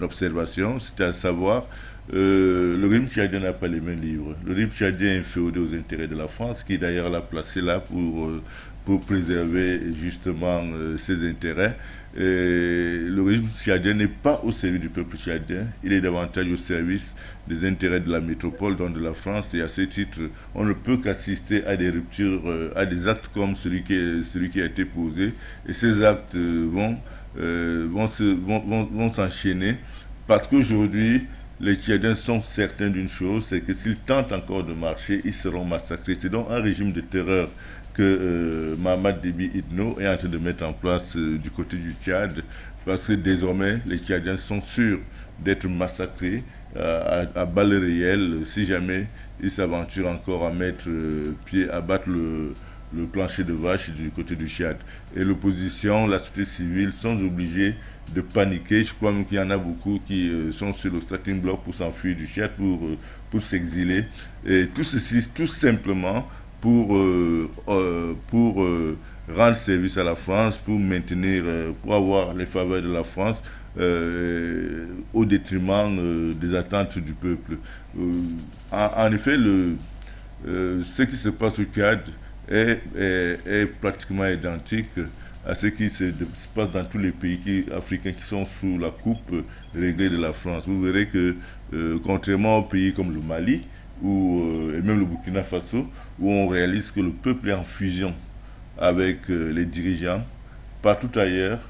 [SPEAKER 3] observation, c'est à savoir le régime tchadien n'a pas les mains libres. Le régime tchadien est féodé aux intérêts de la France, qui d'ailleurs l'a placé là pour préserver justement ses intérêts. Et le régime tchadien n'est pas au service du peuple tchadien, il est davantage au service des intérêts de la métropole, donc de la France, et à ce titre, on ne peut qu'assister à des ruptures, à des actes comme celui qui a été posé, et ces actes vont s'enchaîner, parce qu'aujourd'hui, les Tchadiens sont certains d'une chose, c'est que s'ils tentent encore de marcher, ils seront massacrés. C'est donc un régime de terreur que Mahamat Déby Itno est en train de mettre en place du côté du Tchad, parce que désormais, les Tchadiens sont sûrs d'être massacrés à balles réelles si jamais ils s'aventurent encore à mettre pied, à battre le plancher de vache du côté du Tchad. Et l'opposition, la société civile sont obligés de paniquer. Je crois même qu'il y en a beaucoup qui sont sur le starting block pour s'enfuir du Tchad, pour s'exiler. Et tout ceci, tout simplement pour rendre service à la France, pour maintenir, pour avoir les faveurs de la France au détriment des attentes du peuple. En effet, ce qui se passe au Tchad est pratiquement identique à ce qui se passe dans tous les pays africains qui sont sous la coupe réglée de la France. Vous verrez que, contrairement aux pays comme le Mali, et même le Burkina Faso, où on réalise que le peuple est en fusion avec les dirigeants, partout ailleurs,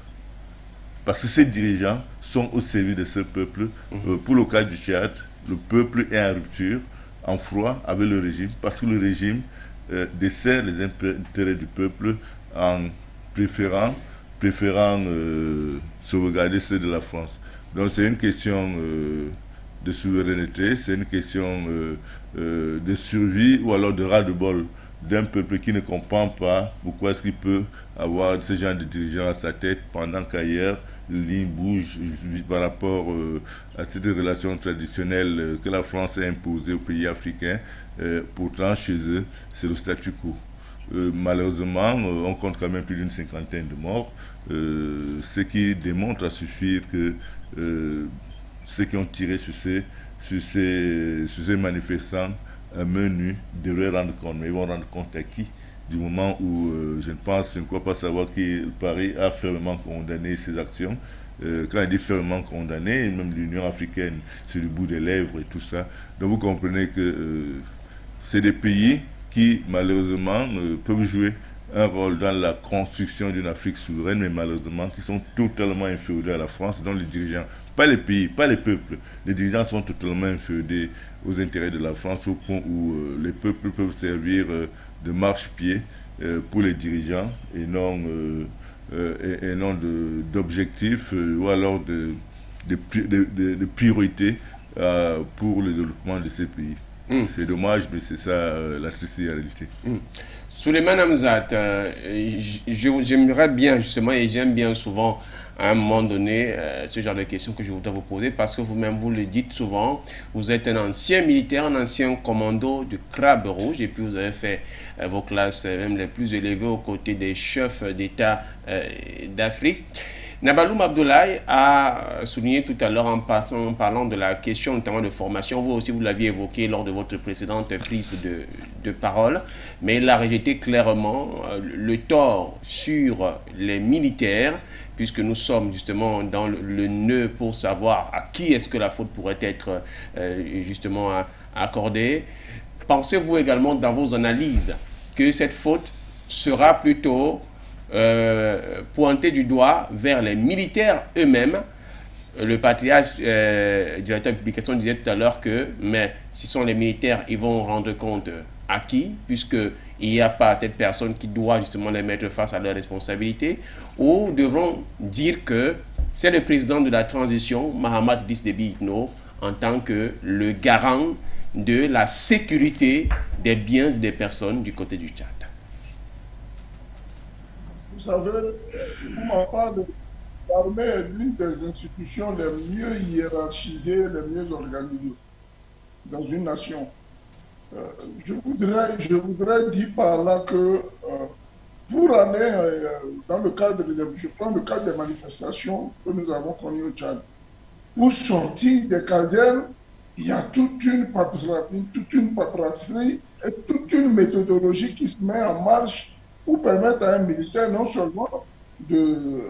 [SPEAKER 3] parce que ces dirigeants sont au service de ce peuple. Pour le cas du Tchad, le peuple est en rupture, en froid avec le régime, parce que le régime dessert les intérêts du peuple en préférant sauvegarder ceux de la France. Donc c'est une question de souveraineté, c'est une question de survie ou alors de ras-le-bol d'un peuple qui ne comprend pas pourquoi est-ce qu'il peut avoir ce genre de dirigeants à sa tête pendant qu'ailleurs les lignes bougent par rapport à cette relation traditionnelle que la France a imposée aux pays africains. Pourtant, chez eux, c'est le statu quo. Malheureusement, on compte quand même plus d'une cinquantaine de morts, ce qui démontre à suffire que ceux qui ont tiré sur ces manifestants à main nue devraient rendre compte. Mais ils vont rendre compte à qui? Du moment où je ne crois pas savoir que Paris a fermement condamné ces actions. Quand il dit fermement condamné, même l'Union africaine sur le bout des lèvres et tout ça. Donc vous comprenez que c'est des pays qui malheureusement peuvent jouer un rôle dans la construction d'une Afrique souveraine, mais malheureusement qui sont totalement inféodés à la France, dont les dirigeants, pas les pays, pas les peuples, les dirigeants sont totalement inféodés aux intérêts de la France, au point où les peuples peuvent servir de marchepied pour les dirigeants et non d'objectifs ou alors de priorités pour le développement de ces pays. C'est dommage, mais c'est ça la triste réalité.
[SPEAKER 2] Souleymane Hamzat, j'aimerais bien justement, et j'aime bien souvent à un moment donné ce genre de questions que je voudrais vous poser, parce que vous-même vous le dites souvent, vous êtes un ancien militaire, un ancien commando du Crabe Rouge, et puis vous avez fait vos classes même les plus élevées aux côtés des chefs d'État d'Afrique. Nabaloum Abdoulaye a souligné tout à l'heure en parlant de la question notamment de formation, vous aussi vous l'aviez évoqué lors de votre précédente prise de parole, mais il a rejeté clairement le tort sur les militaires, puisque nous sommes justement dans le nœud pour savoir à qui est-ce que la faute pourrait être justement accordée. Pensez-vous également dans vos analyses que cette faute sera plutôt pointer du doigt vers les militaires eux-mêmes? Le patriarche directeur de publication disait tout à l'heure que mais si ce sont les militaires, ils vont rendre compte à qui, puisqu'il n'y a pas cette personne qui doit justement les mettre face à leurs responsabilités, ou devront dire que c'est le président de la transition, Mahamat Idriss Déby Itno, en tant que le garant de la sécurité des biens et des personnes du côté du Tchad.
[SPEAKER 5] Vous savez, pour ma part, l'armée est l'une des institutions les mieux hiérarchisées, les mieux organisées dans une nation. Je voudrais dire par là que pour aller dans le cadre, je prends le cadre des manifestations que nous avons connues au Tchad, pour sortir des casernes, il y a toute une paperasserie et toute une méthodologie qui se met en marche pour permettre à un militaire non seulement de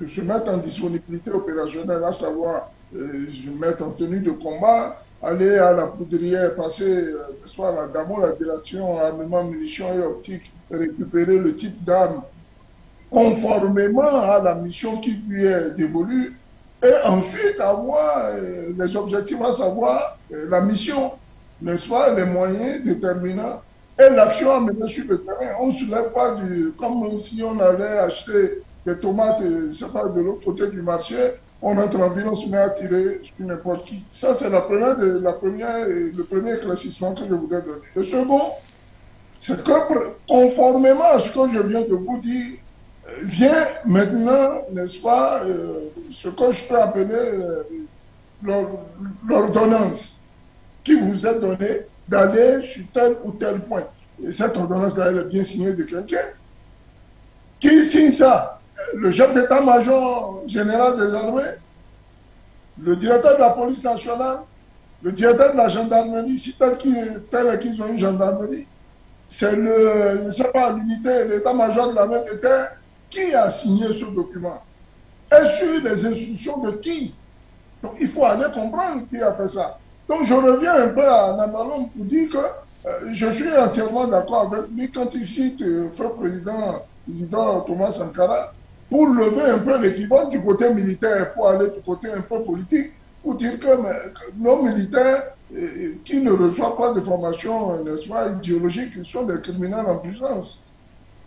[SPEAKER 5] se mettre en disponibilité opérationnelle, à savoir se mettre en tenue de combat, aller à la poudrière, passer soit à la DAMO, la direction armement, munitions et optiques, récupérer le type d'arme conformément à la mission qui lui est dévolue, et ensuite avoir les objectifs, à savoir la mission, n'est-ce pas, les moyens déterminants et l'action à mener sur le terrain. On ne se lève pas comme si on allait acheter des tomates, je sais pas, de l'autre côté du marché, On entre en ville, on se met à tirer sur n'importe qui. Ça, c'est le premier éclaircissement que je voudrais donner. Le second, c'est que conformément à ce que je viens de vous dire, vient maintenant, n'est-ce pas, ce que je peux appeler l'ordonnance qui vous est donnée d'aller sur tel ou tel point. Et cette ordonnance, elle est bien signée de quelqu'un. Qui signe ça? Le chef d'état-major général des armées, le directeur de la police nationale, le directeur de la gendarmerie, si tel qu'ils ont une gendarmerie, c'est je ne sais pas, l'unité, l'état-major de la main de terre qui a signé ce document. Et sur les instructions de qui? Donc il faut aller comprendre qui a fait ça. Donc je reviens un peu à Namalom pour dire que je suis entièrement d'accord avec lui quand il cite feu président Thomas Sankara pour lever un peu l'équivoque du côté militaire pour aller du côté un peu politique, pour dire que nos militaires qui ne reçoivent pas de formation, n'est-ce pas, idéologique, ils sont des criminels en puissance.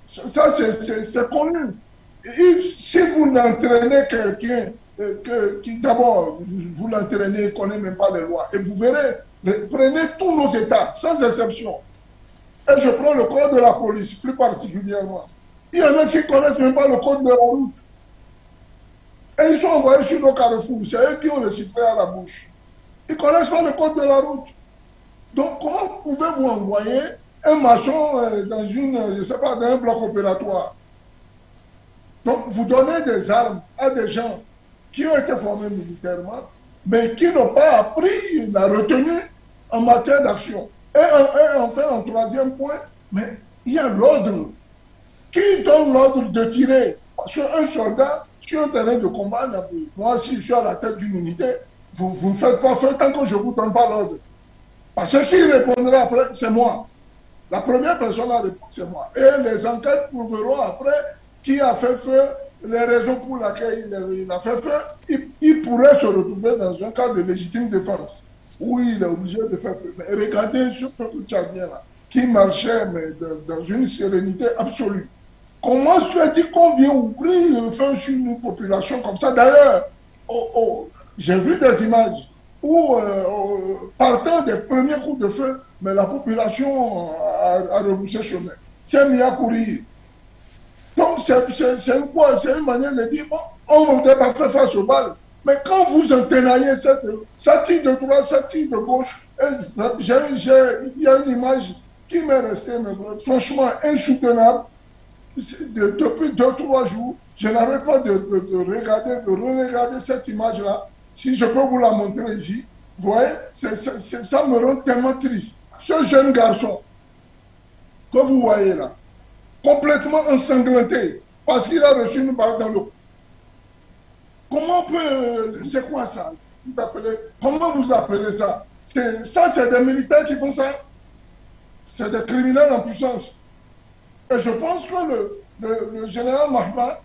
[SPEAKER 5] Ça, c'est connu. Et si vous n'entraînez quelqu'un qui, d'abord, vous l'entraînez, il ne connaît même pas les lois, et vous verrez, prenez tous nos États, sans exception. Et je prends le code de la police, plus particulièrement. Il y en a qui ne connaissent même pas le code de la route. Et ils sont envoyés sur le carrefour. C'est eux qui ont le sifflet à la bouche. Ils ne connaissent pas le code de la route. Donc, comment pouvez-vous envoyer un maçon dans je sais pas, dans un bloc opératoire? Donc, vous donnez des armes à des gens qui ont été formés militairement, mais qui n'ont pas appris la retenue en matière d'action. Et enfin, en troisième point, mais il y a l'ordre. Qui donne l'ordre de tirer? Parce qu'un soldat, sur un terrain de combat, moi, si je suis à la tête d'une unité, vous ne faites pas feu tant que je ne vous donne pas l'ordre. Parce que qui répondra après, c'est moi. La première personne à répondre, c'est moi. Et les enquêtes prouveront après qui a fait feu, les raisons pour lesquelles il a fait feu. Il pourrait se retrouver dans un cas de légitime défense, où il est obligé de faire feu. Mais regardez ce peuple tchadien là, qui marchait mais dans une sérénité absolue. Comment se fait-il qu'on vient ouvrir le feu sur une population comme ça? D'ailleurs, j'ai vu des images où, partant des premiers coups de feu, mais la population a rebroussé chemin. C'est mis à courir. Donc, c'est quoi? C'est une manière de dire, bon, on ne voudrait pas faire face aux balles. Mais quand vous entenaillez ça tire de droite, ça tire de gauche, il y a une image qui m'est restée, franchement, insoutenable. Depuis 2-3 jours, je n'arrête pas de re-regarder cette image-là. Si je peux vous la montrer ici, vous voyez, ça me rend tellement triste. Ce jeune garçon que vous voyez là, complètement ensanglanté, parce qu'il a reçu une balle dans le cou. Comment c'est quoi ça? Comment vous appelez ça? Ça, c'est des militaires qui font ça. C'est des criminels en puissance. Et je pense que le général Mahmoud,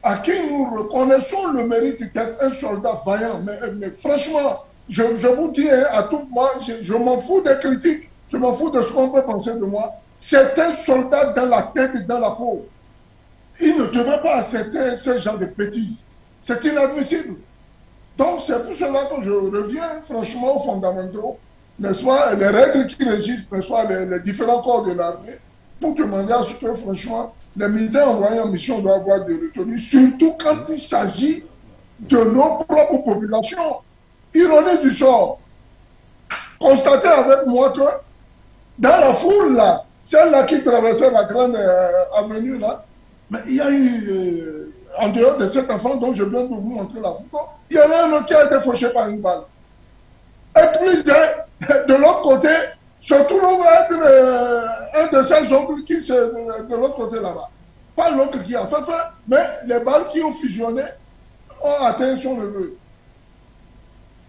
[SPEAKER 5] à qui nous reconnaissons le mérite d'être un soldat vaillant, mais franchement, je vous dis, hein, à tout moment, je m'en fous des critiques, je m'en fous de ce qu'on peut penser de moi. C'est un soldat dans la tête et dans la peau. Il ne devait pas accepter ce genre de bêtises. C'est inadmissible. Donc c'est pour cela que je reviens franchement aux fondamentaux, n'est-ce pas, les règles qui régissent, n'est-ce pas, les différents corps de l'armée, pour demander à ce que, franchement, les militaires envoyés en mission doivent avoir des retenues, surtout quand il s'agit de nos propres populations. Ironie du sort, constatez avec moi que dans la foule, là, celle-là qui traversait la grande avenue, là, mais il y a eu, en dehors de cet enfant dont je viens de vous montrer la photo, il y en a un autre qui a été fauché par une balle. Et plus de l'autre côté, se trouve être un de ses oncles qui se de l'autre côté là-bas. Pas l'oncle qui a fait feu, mais les balles qui ont fusionné ont atteint son neveu.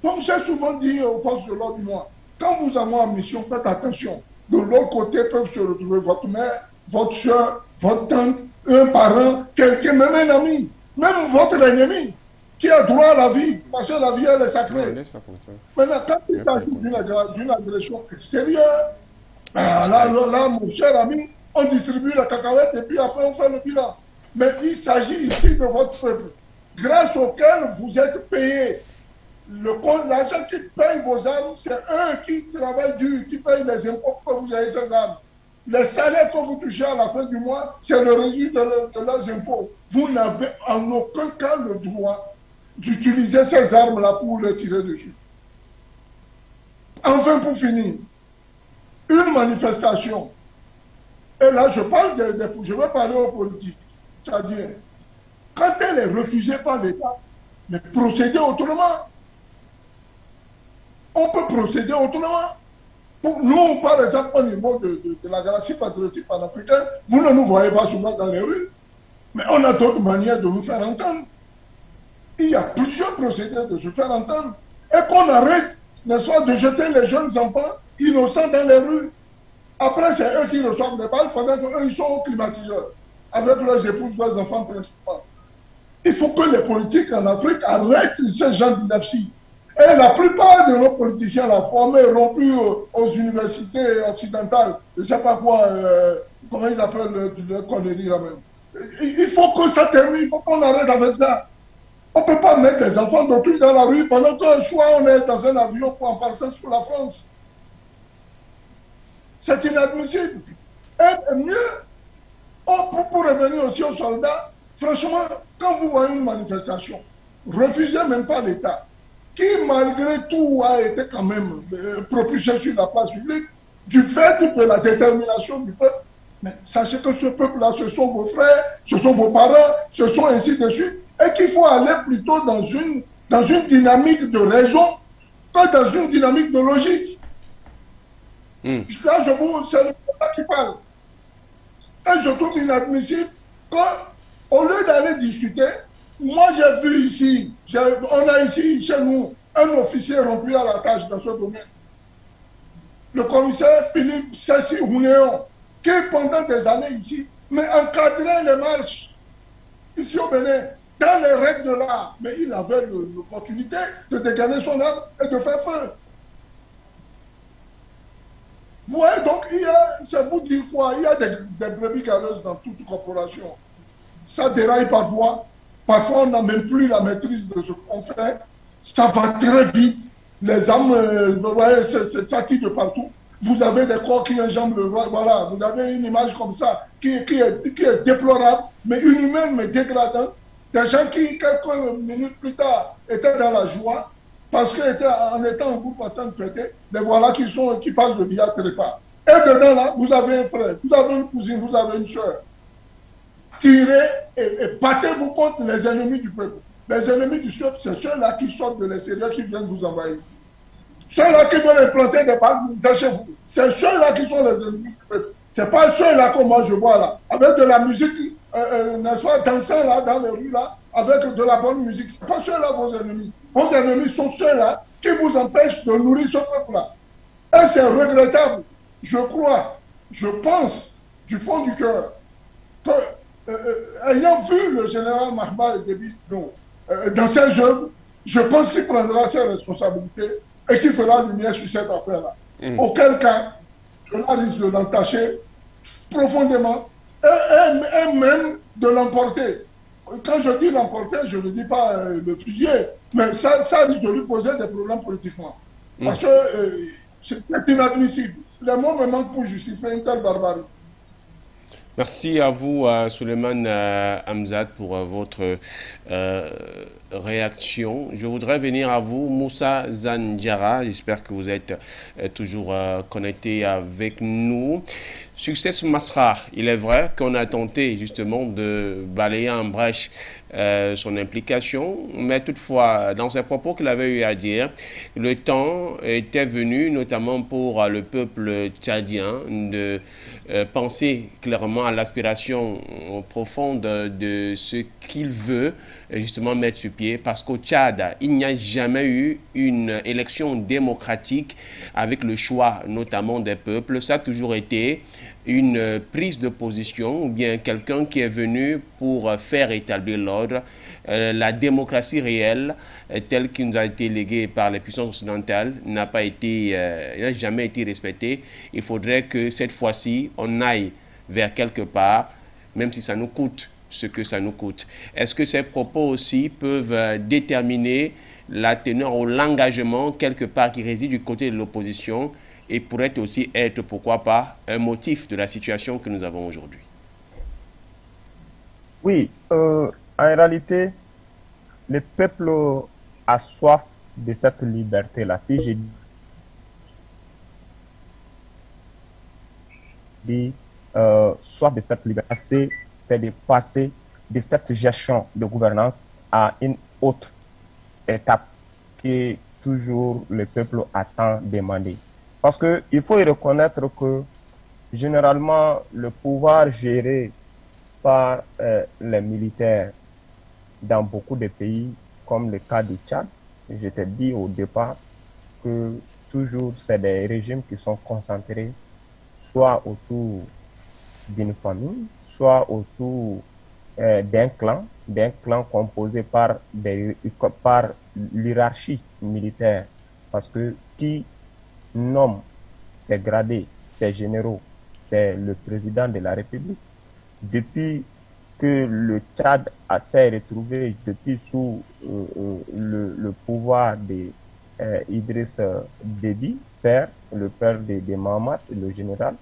[SPEAKER 5] Donc j'ai souvent dit aux forces de l'ordre, moi, quand vous avez en mission, faites attention. De l'autre côté peuvent se retrouver votre mère, votre soeur, votre tante, un parent, quelqu'un, même un ami, même votre ennemi, qui a droit à la vie, parce que la vie, elle est sacrée. Maintenant, quand il s'agit d'une agression extérieure, là, mon cher ami, on distribue la cacahuète et puis après on fait le bilan. Mais il s'agit ici de votre peuple. grâce auquel vous êtes payés. L'argent qui paye vos armes, c'est eux qui travaillent dur, qui payent les impôts pour que vous ayez ces armes. Les salaires que vous touchez à la fin du mois, c'est le résultat de leurs impôts. Vous n'avez en aucun cas le droit d'utiliser ces armes-là pour les tirer dessus. Enfin, pour finir, une manifestation, et là je vais parler aux politiques, c'est-à-dire, quand elle est refusée par l'État, mais procéder autrement. On peut procéder autrement. Pour nous, par exemple, au niveau de la galaxie patriotique panafricaine, vous ne nous voyez pas souvent dans les rues, mais on a d'autres manières de nous faire entendre. Il y a plusieurs procédés de se faire entendre. Et qu'on arrête, n'est-ce pas, de jeter les jeunes enfants innocents dans les rues. Après, c'est eux qui reçoivent les balles pendant qu'eux, ils sont au climatiseur, avec leurs épouses, leurs enfants principalement. Il faut que les politiques en Afrique arrêtent ce genre d'ineptie. Et la plupart de nos politiciens là, formés, rompus aux universités occidentales, je ne sais pas quoi, comment ils appellent le conneries là-même. Il faut que ça termine, il faut qu'on arrête avec ça. On ne peut pas mettre des enfants d'autrui dans la rue pendant que soit on est dans un avion pour en partir sur la France. C'est inadmissible. Et mieux, pour revenir aussi aux soldats, franchement, quand vous voyez une manifestation, refusez même pas l'État, qui malgré tout a été quand même propulsé sur la place publique, du fait de la détermination du peuple. Mais sachez que ce peuple-là, ce sont vos frères, ce sont vos parents, ce sont ainsi de suite, et qu'il faut aller plutôt dans une dynamique de raison que dans une dynamique de logique. Là, c'est le peuple qui parle. Et je trouve inadmissible qu'au lieu d'aller discuter, moi j'ai vu ici, on a ici chez nous un officier rompu à la tâche dans ce domaine. Le commissaire Philippe Sessi Hounéon, qui pendant des années ici, mais encadrait les marches ici au Bénin, dans les règles de l'art. Mais il avait l'opportunité de dégainer son arme et de faire feu. Vous voyez, donc, c'est vous dire quoi? Il y a des brebis galeuses dans toute corporation. Ça déraille parfois. Parfois, on n'a même plus la maîtrise de ce qu'on fait. Ça va très vite. Les âmes, vous voyez, ça tire de partout. Vous avez des corps qui enjambent le voile. Voilà, vous avez une image comme ça qui est déplorable, mais inhumaine, mais dégradante. Des gens qui, quelques minutes plus tard, étaient dans la joie, parce qu'en étant en groupe en train de fêter, les voilà qui passent le billard trépas. Et dedans, là, vous avez un frère, vous avez une cousine, vous avez une soeur. Tirez et battez-vous contre les ennemis du peuple. Les ennemis du peuple, c'est ceux-là qui sortent de l'extérieur, qui viennent vous envahir. Ceux-là qui veulent implanter des bases militaires chez vous, c'est ceux-là qui sont les ennemis du peuple. C'est pas ceux-là que moi je vois là, avec de la musique, n'est-ce pas, dansant là, dans les rues là, avec de la bonne musique. C'est pas ceux-là vos ennemis. Vos ennemis sont ceux-là qui vous empêchent de nourrir ce peuple-là. Et c'est regrettable. Je crois, je pense, du fond du cœur, que ayant vu le général Mahba dans ses jeux, je pense qu'il prendra ses responsabilités et qu'il fera lumière sur cette affaire-là. Auquel cas, cela risque de l'entacher profondément et même de l'emporter. Quand je dis l'emporter, je ne dis pas le fusiller, mais ça risque de lui poser des problèmes politiquement. Parce que c'est inadmissible. Les mots me manquent pour justifier une telle barbarie.
[SPEAKER 2] Merci à vous, Souleymane Hamzat, pour votre réaction. Je voudrais venir à vous, Moussa Zandiara. J'espère que vous êtes toujours connecté avec nous. Success Masra, il est vrai qu'on a tenté justement de balayer en brèche son implication, mais toutefois, dans ses propos qu'il avait eu à dire, le temps était venu, notamment pour le peuple tchadien, de penser clairement à l'aspiration profonde de ce qu'il veut justement mettre sur pied, parce qu'au Tchad, il n'y a jamais eu une élection démocratique avec le choix notamment des peuples. Ça a toujours été une prise de position ou bien quelqu'un qui est venu pour faire établir l'ordre. La démocratie réelle, telle qu'il nous a été léguée par les puissances occidentales, n'a jamais été respectée. Il faudrait que cette fois-ci, on aille vers quelque part, même si ça nous coûte ce que ça nous coûte. Est-ce que ces propos aussi peuvent déterminer la teneur ou l'engagement quelque part qui réside du côté de l'opposition et pourrait aussi être, pourquoi pas, un motif de la situation que nous avons aujourd'hui?
[SPEAKER 6] Oui, en réalité, le peuple a soif de cette liberté-là. Si je dis soif de cette liberté, c'est de passer de cette gestion de gouvernance à une autre étape que toujours le peuple attend demander. Parce qu'il faut y reconnaître que généralement le pouvoir géré par les militaires dans beaucoup de pays, comme le cas du Tchad, je t'ai dit au départ que toujours c'est des régimes qui sont concentrés soit autour d'une famille, soit autour d'un clan composé par l'hierarchie militaire. Parce que qui nomme ces gradés, ces généraux, c'est le président de la République. Depuis que le Tchad s'est retrouvé depuis sous le pouvoir d'Idriss Déby, le père de Mahamat, le général,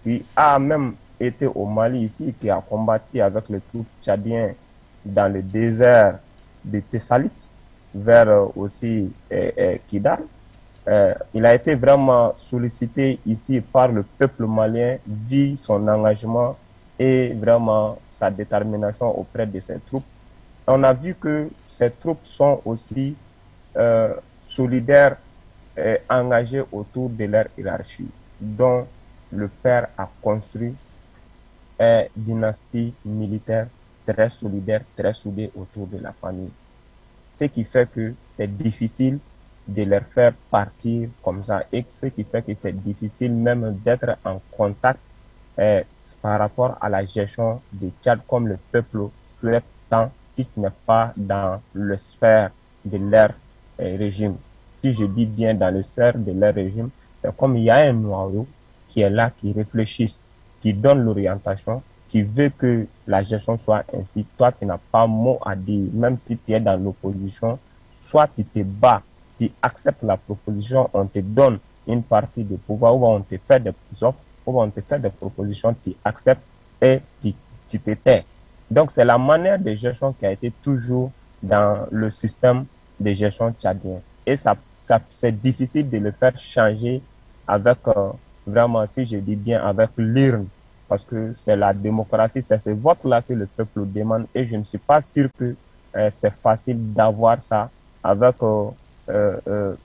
[SPEAKER 6] qui a même été au Mali ici, qui a combattu avec les troupes tchadiens dans le désert de Tessalit, vers aussi Kidal. Il a été vraiment sollicité ici par le peuple malien, vu son engagement et vraiment sa détermination auprès de ses troupes. On a vu que ces troupes sont aussi solidaires et engagées autour de leur hiérarchie, dont le père a construit une dynastie militaire très solidaire, très soudée autour de la famille. Ce qui fait que c'est difficile de les faire partir comme ça et ce qui fait que c'est difficile même d'être en contact par rapport à la gestion des Tchad comme le peuple souhaite tant si tu n'es pas dans le sphère de leur régime. Si je dis bien dans le sphère de leur régime, c'est comme il y a un noyau qui est là, qui réfléchit, qui donne l'orientation, qui veut que la gestion soit ainsi. Toi, tu n'as pas mot à dire, même si tu es dans l'opposition, soit tu te bats, tu acceptes la proposition, on te donne une partie du pouvoir, ou on te fait des offres, ou on te fait des propositions, tu acceptes et tu te tais. Donc, c'est la manière de gestion qui a été toujours dans le système de gestion tchadien. Et c'est difficile de le faire changer avec, vraiment, si je dis bien, avec l'urne. Parce que c'est la démocratie, c'est ce vote-là que le peuple demande. Et je ne suis pas sûr que c'est facile d'avoir ça avec peu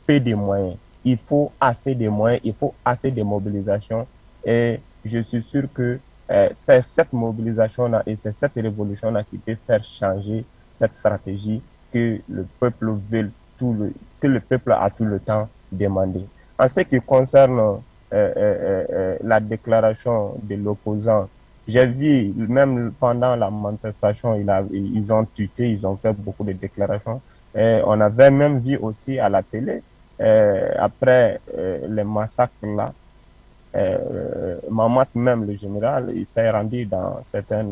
[SPEAKER 6] de moyens. Il faut assez de moyens, il faut assez de mobilisation. Et je suis sûr que c'est cette mobilisation-là et c'est cette révolution-là qui peut faire changer cette stratégie que le peuple veut, que le peuple a tout le temps demandé. En ce qui concerne la déclaration de l'opposant, j'ai vu même pendant la manifestation, ils ont tuté, ils ont fait beaucoup de déclarations. On avait même vu aussi à la télé, après les massacres là, Mahamat même, le général, il s'est rendu dans certains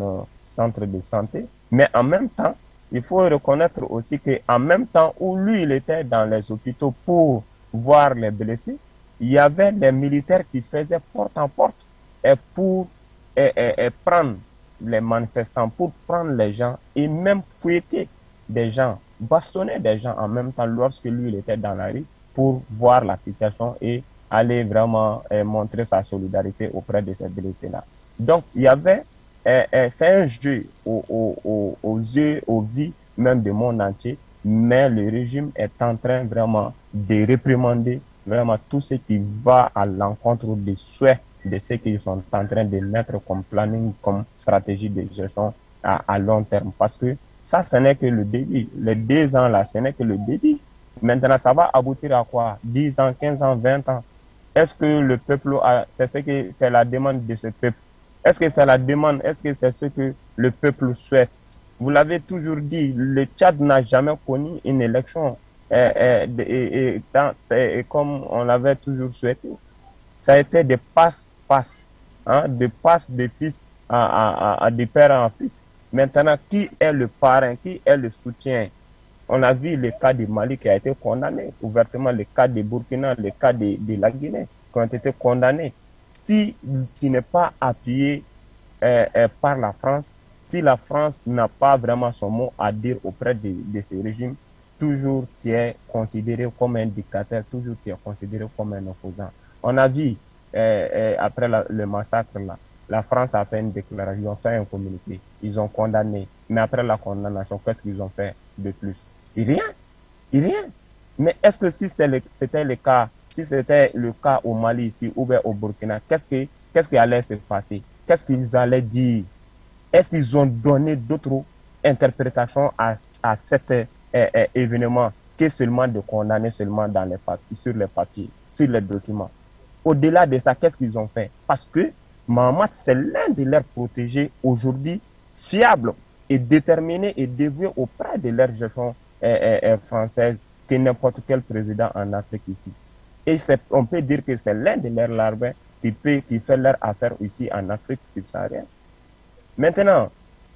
[SPEAKER 6] centres de santé. Mais en même temps, il faut reconnaître aussi qu'en même temps où lui, il était dans les hôpitaux pour voir les blessés, il y avait des militaires qui faisaient porte en porte et pour prendre les manifestants, pour prendre les gens et même fouetter des gens, bastonner des gens en même temps lorsque lui, il était dans la rue pour voir la situation et aller vraiment montrer sa solidarité auprès de ces blessés-là. Donc, il y avait, c'est un jeu aux yeux, aux vies même du monde entier, mais le régime est en train vraiment de réprimander vraiment tout ce qui va à l'encontre des souhaits de ce qu'ils sont en train de mettre comme planning, comme stratégie de gestion à long terme. Parce que ça, ce n'est que le début. Les 2 ans là, ce n'est que le début. Maintenant, ça va aboutir à quoi? 10 ans, 15 ans, 20 ans. Est-ce que le peuple c'est la demande de ce peuple? Est-ce que c'est la demande? Est-ce que c'est ce que le peuple souhaite? Vous l'avez toujours dit, le Tchad n'a jamais connu une élection comme on l'avait toujours souhaité. Ça a été des passe-passe, hein, des passes de fils à des pères en fils. Maintenant, qui est le parrain, qui est le soutien? On a vu le cas du Mali qui a été condamné, ouvertement le cas de Burkina, le cas de la Guinée qui ont été condamnés. Si qui n'est pas appuyé par la France, si la France n'a pas vraiment son mot à dire auprès de ce régime, toujours qui est considéré comme un dictateur, toujours qui est considéré comme un opposant. On a vu, après le massacre, là, la France a fait une déclaration, ils ont fait un communiqué, ils ont condamné. Mais après la condamnation, qu'est-ce qu'ils ont fait de plus? Rien. Rien. Mais est-ce que si c'était le cas, si c'était le cas au Mali ici ou bien au Burkina, qu'est-ce qui allait se passer? Qu'est-ce qu'ils allaient dire? Est-ce qu'ils ont donné d'autres interprétations à cet événement que seulement de condamner seulement dans les papiers, sur les papiers, sur les documents? Au-delà de ça, qu'est-ce qu'ils ont fait? Parce que Mahamat, c'est l'un de leurs protégés aujourd'hui, fiable et déterminé et dévoué auprès de leur gestion française que n'importe quel président en Afrique ici. Et on peut dire que c'est l'un de leurs larbins qui fait leur affaire ici en Afrique subsaharienne. Maintenant,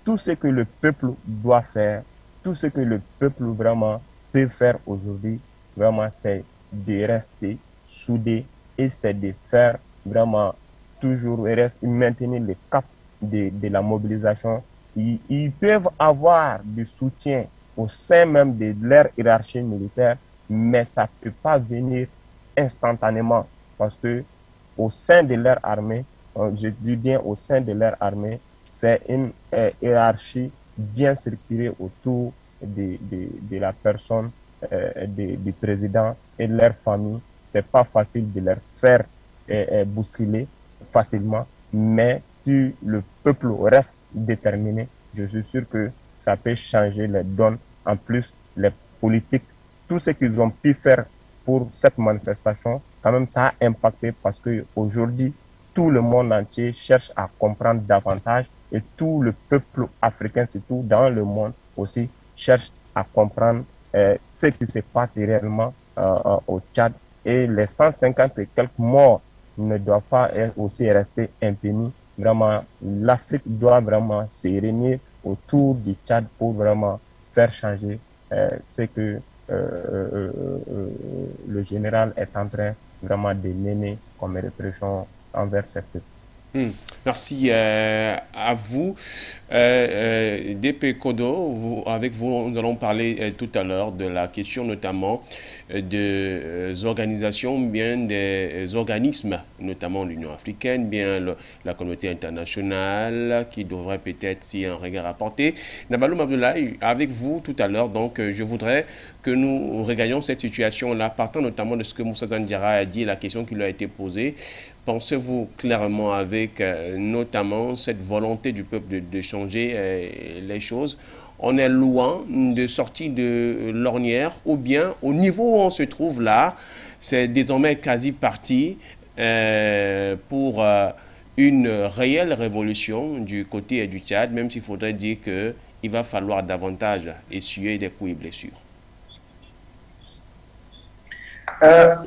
[SPEAKER 6] tout ce que le peuple doit faire, tout ce que le peuple vraiment peut faire aujourd'hui, vraiment, c'est de rester soudé et c'est de faire vraiment toujours maintenir le cap de la mobilisation. Ils peuvent avoir du soutien au sein même de leur hiérarchie militaire, mais ça ne peut pas venir instantanément parce que au sein de leur armée, je dis bien au sein de leur armée, c'est une hiérarchie bien structurée autour de la personne du président et de leur famille. C'est pas facile de leur faire bousculer facilement, mais si le peuple reste déterminé, je suis sûr que ça peut changer les donnes. En plus, les politiques, tout ce qu'ils ont pu faire pour cette manifestation, quand même ça a impacté parce que aujourd'hui tout le monde entier cherche à comprendre davantage et tout le peuple africain, surtout dans le monde aussi, cherche à comprendre ce qui se passe réellement au Tchad. Et les 150 et quelques morts ne doivent pas aussi rester impunis. Vraiment, l'Afrique doit vraiment se réunir autour du Tchad pour vraiment faire changer ce que le général est en train vraiment de mener comme répression envers cette peuple.
[SPEAKER 2] Merci à vous. DP Kodo, avec vous, nous allons parler tout à l'heure de la question notamment des organisations, bien des organismes, notamment l'Union africaine, bien la communauté internationale, qui devrait peut-être s'y un regard apporter. Nabaloum Abdoulaye, avec vous tout à l'heure, donc je voudrais que nous regagnions cette situation-là, partant notamment de ce que Moussa Zandjara a dit, la question qui lui a été posée. Pensez-vous clairement avec notamment cette volonté du peuple de changer les choses, on est loin de sortir de l'ornière ou bien au niveau où on se trouve là, c'est désormais quasi parti pour une réelle révolution du côté du Tchad, même s'il faudrait dire qu'il va falloir davantage essuyer des coups et blessures.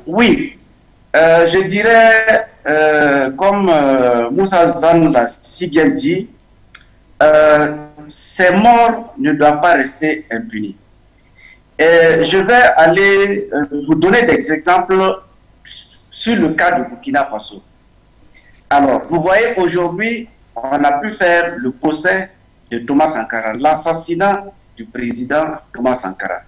[SPEAKER 4] Oui. Je dirais, comme Moussa Zan l'a si bien dit, ces morts ne doivent pas rester impunis. Et je vais aller vous donner des exemples sur le cas du Burkina Faso. Alors, vous voyez, aujourd'hui, on a pu faire le procès de Thomas Sankara, l'assassinat du président Thomas Sankara.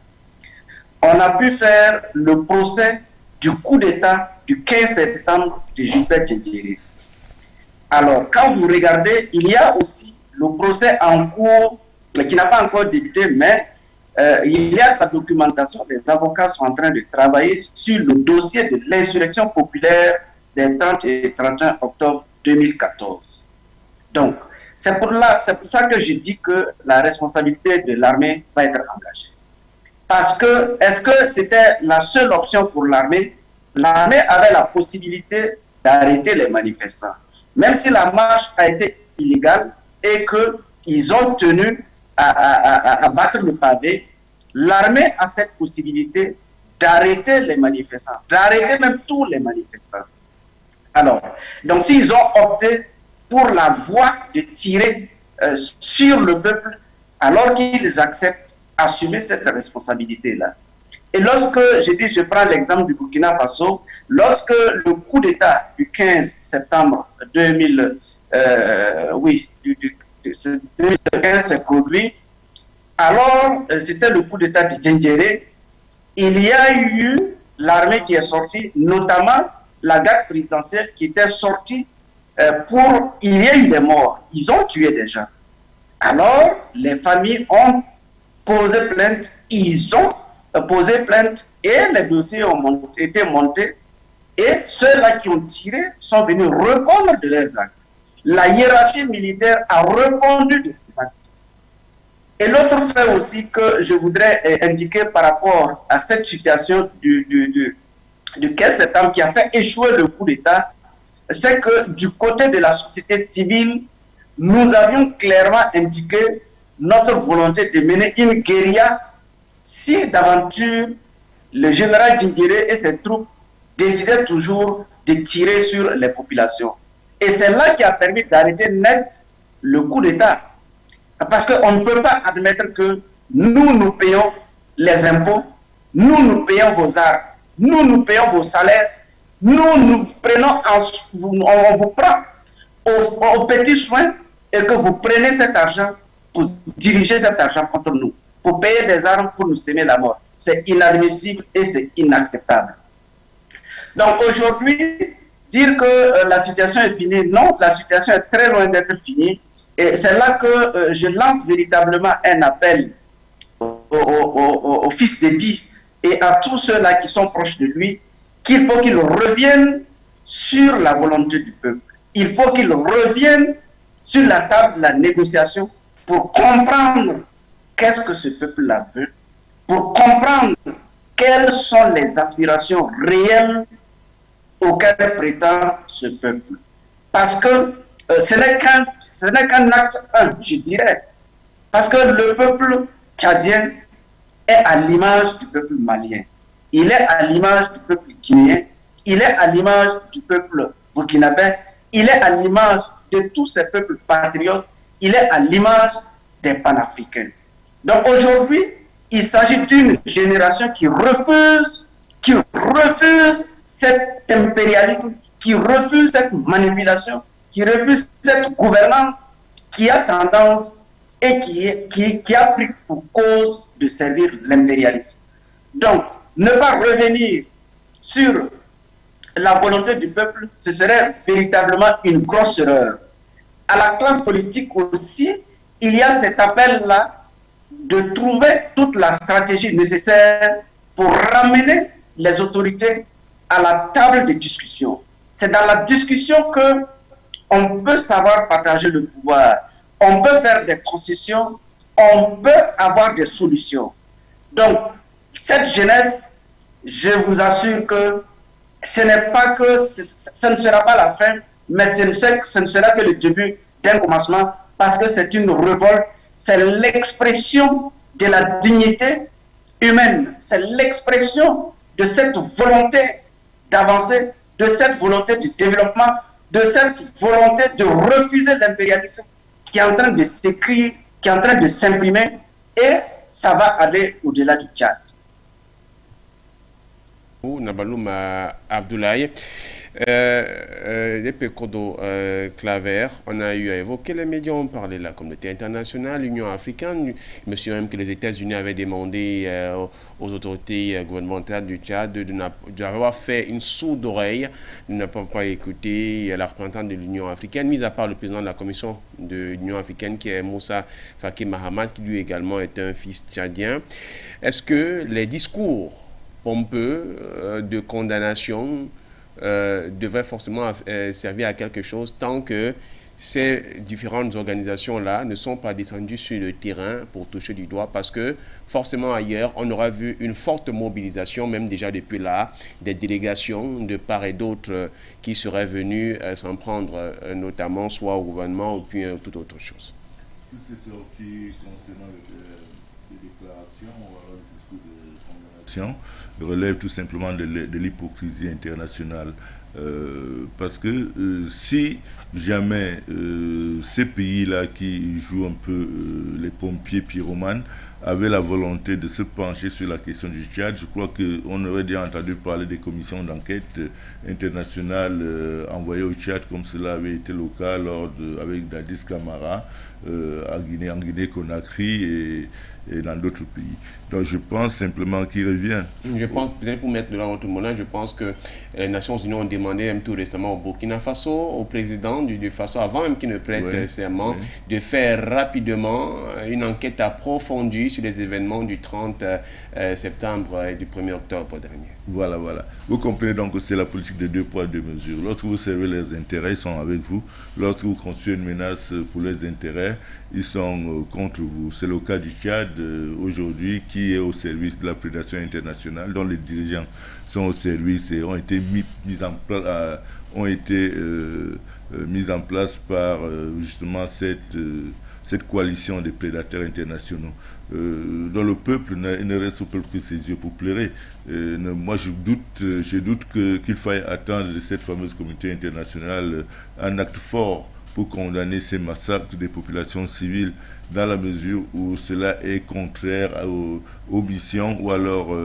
[SPEAKER 4] On a pu faire le procès du coup d'État du 15 septembre de Gilbert Diendéré. Alors, quand vous regardez, il y a aussi le procès en cours, qui n'a pas encore débuté, mais il y a la documentation, les avocats sont en train de travailler sur le dossier de l'insurrection populaire des 30 et 31 octobre 2014. Donc, c'est pour ça que je dis que la responsabilité de l'armée va être engagée. Parce que, est-ce que c'était la seule option pour l'armée? L'armée avait la possibilité d'arrêter les manifestants. Même si la marche a été illégale et qu'ils ont tenu à battre le pavé, l'armée a cette possibilité d'arrêter les manifestants, d'arrêter même tous les manifestants. Alors, donc s'ils ont opté pour la voie de tirer sur le peuple alors qu'ils acceptent assumer cette responsabilité-là. Et lorsque, je prends l'exemple du Burkina Faso, lorsque le coup d'État du 15 septembre 2015 s'est produit, alors c'était le coup d'État de Djendjere, il y a eu l'armée qui est sortie, notamment la garde présidentielle qui était sortie il y a eu des morts, ils ont tué des gens. Alors, les familles ont posé plainte, ils ont posé plainte et les dossiers ont été montés et ceux-là qui ont tiré sont venus répondre de leurs actes. La hiérarchie militaire a répondu de ces actes. Et l'autre fait aussi que je voudrais indiquer par rapport à cette situation du 15 septembre qui a fait échouer le coup d'État, c'est que du côté de la société civile, nous avions clairement indiqué notre volonté de mener une guérilla si d'aventure le général Djindjere et ses troupes décidaient toujours de tirer sur les populations. Et c'est là qui a permis d'arrêter net le coup d'État. Parce qu'on ne peut pas admettre que nous payons les impôts, nous payons vos armes, nous payons vos salaires, nous prenons, on vous prend aux petits soins et que vous prenez cet argent pour diriger cet argent contre nous, pour payer des armes pour nous semer la mort. C'est inadmissible et c'est inacceptable. Donc aujourd'hui, dire que la situation est finie, non, la situation est très loin d'être finie. Et c'est là que je lance véritablement un appel au fils d'Ebi et à tous ceux-là qui sont proches de lui, qu'il faut qu'ils reviennent sur la volonté du peuple. Il faut qu'ils reviennent sur la table de la négociation pour comprendre qu'est-ce que ce peuple-là veut, pour comprendre quelles sont les aspirations réelles auxquelles prétend ce peuple. Parce que ce n'est qu'un acte 1, je dirais. Parce que le peuple tchadien est à l'image du peuple malien. Il est à l'image du peuple guinéen. Il est à l'image du peuple burkinabé. Il est à l'image de tous ces peuples patriotes. Il est à l'image des panafricains. Donc aujourd'hui, il s'agit d'une génération qui refuse cet impérialisme, qui refuse cette manipulation, qui refuse cette gouvernance qui a tendance et qui a pris pour cause de servir l'impérialisme. Donc, ne pas revenir sur la volonté du peuple, ce serait véritablement une grosse erreur. À la classe politique aussi, il y a cet appel-là de trouver toute la stratégie nécessaire pour ramener les autorités à la table de discussion. C'est dans la discussion que on peut savoir partager le pouvoir, on peut faire des concessions, on peut avoir des solutions. Donc, cette jeunesse, je vous assure que ce n'est pas que ce ne sera pas la fin, mais ce ne sera que le début d'un commencement, parce que c'est une révolte, c'est l'expression de la dignité humaine, c'est l'expression de cette volonté d'avancer, de cette volonté de développement, de cette volonté de refuser l'impérialisme qui est en train de s'écrire, qui est en train de s'imprimer, et ça va aller au-delà du Tchad.
[SPEAKER 2] Nabalouma Abdoulaye, depuis Kodo Claver, on a eu à évoquer, les médias ont parlé de la communauté internationale, l'Union africaine. Je me souviens même que les États-Unis avaient demandé aux autorités gouvernementales du Tchad d'avoir fait une sourde oreille, de ne pas écouter la représentante de l'Union africaine, mis à part le président de la commission de l'Union africaine qui est Moussa Faki Mahamat, qui lui également est un fils tchadien. Est-ce que les discours pompeux de condamnation devrait forcément servir à quelque chose tant que ces différentes organisations-là ne sont pas descendues sur le terrain pour toucher du doigt, parce que forcément ailleurs, on aura vu une forte mobilisation, même déjà depuis là, des délégations de part et d'autre qui seraient venues s'en prendre notamment soit au gouvernement ou puis toute autre chose.
[SPEAKER 3] Toutes ces sorties concernant les déclarations ou le discours de condamnation relève tout simplement de l'hypocrisie internationale. Parce que si jamais ces pays-là qui jouent un peu les pompiers pyromanes avaient la volonté de se pencher sur la question du Tchad, je crois qu'on aurait déjà entendu parler des commissions d'enquête internationales envoyées au Tchad, comme cela avait été le cas avec Dadis Camara en Guinée-Conakry et dans d'autres pays. Donc je pense simplement qu'il revient.
[SPEAKER 2] Je pense, peut-être pour mettre de l'ordre tout le monde, je pense que les Nations Unies ont demandé même tout récemment au Burkina Faso, au président du Faso, avant même qu'il ne prête serment, de faire rapidement une enquête approfondie sur les événements du 30 septembre et du 1er octobre dernier.
[SPEAKER 3] Voilà. Vous comprenez donc que c'est la politique de 2 poids 2 mesures. Lorsque vous servez leurs intérêts, ils sont avec vous. Lorsque vous constituez une menace pour leurs intérêts, ils sont contre vous. C'est le cas du Tchad aujourd'hui qui est au service de la prédation internationale, dont les dirigeants sont au service et ont été mis en place par justement cette coalition des prédateurs internationaux. Dont le peuple ne reste au peuple que ses yeux pour pleurer. Moi, je doute qu'il faille attendre de cette fameuse communauté internationale un acte fort pour condamner ces massacres des populations civiles, dans la mesure où cela est contraire aux missions ou alors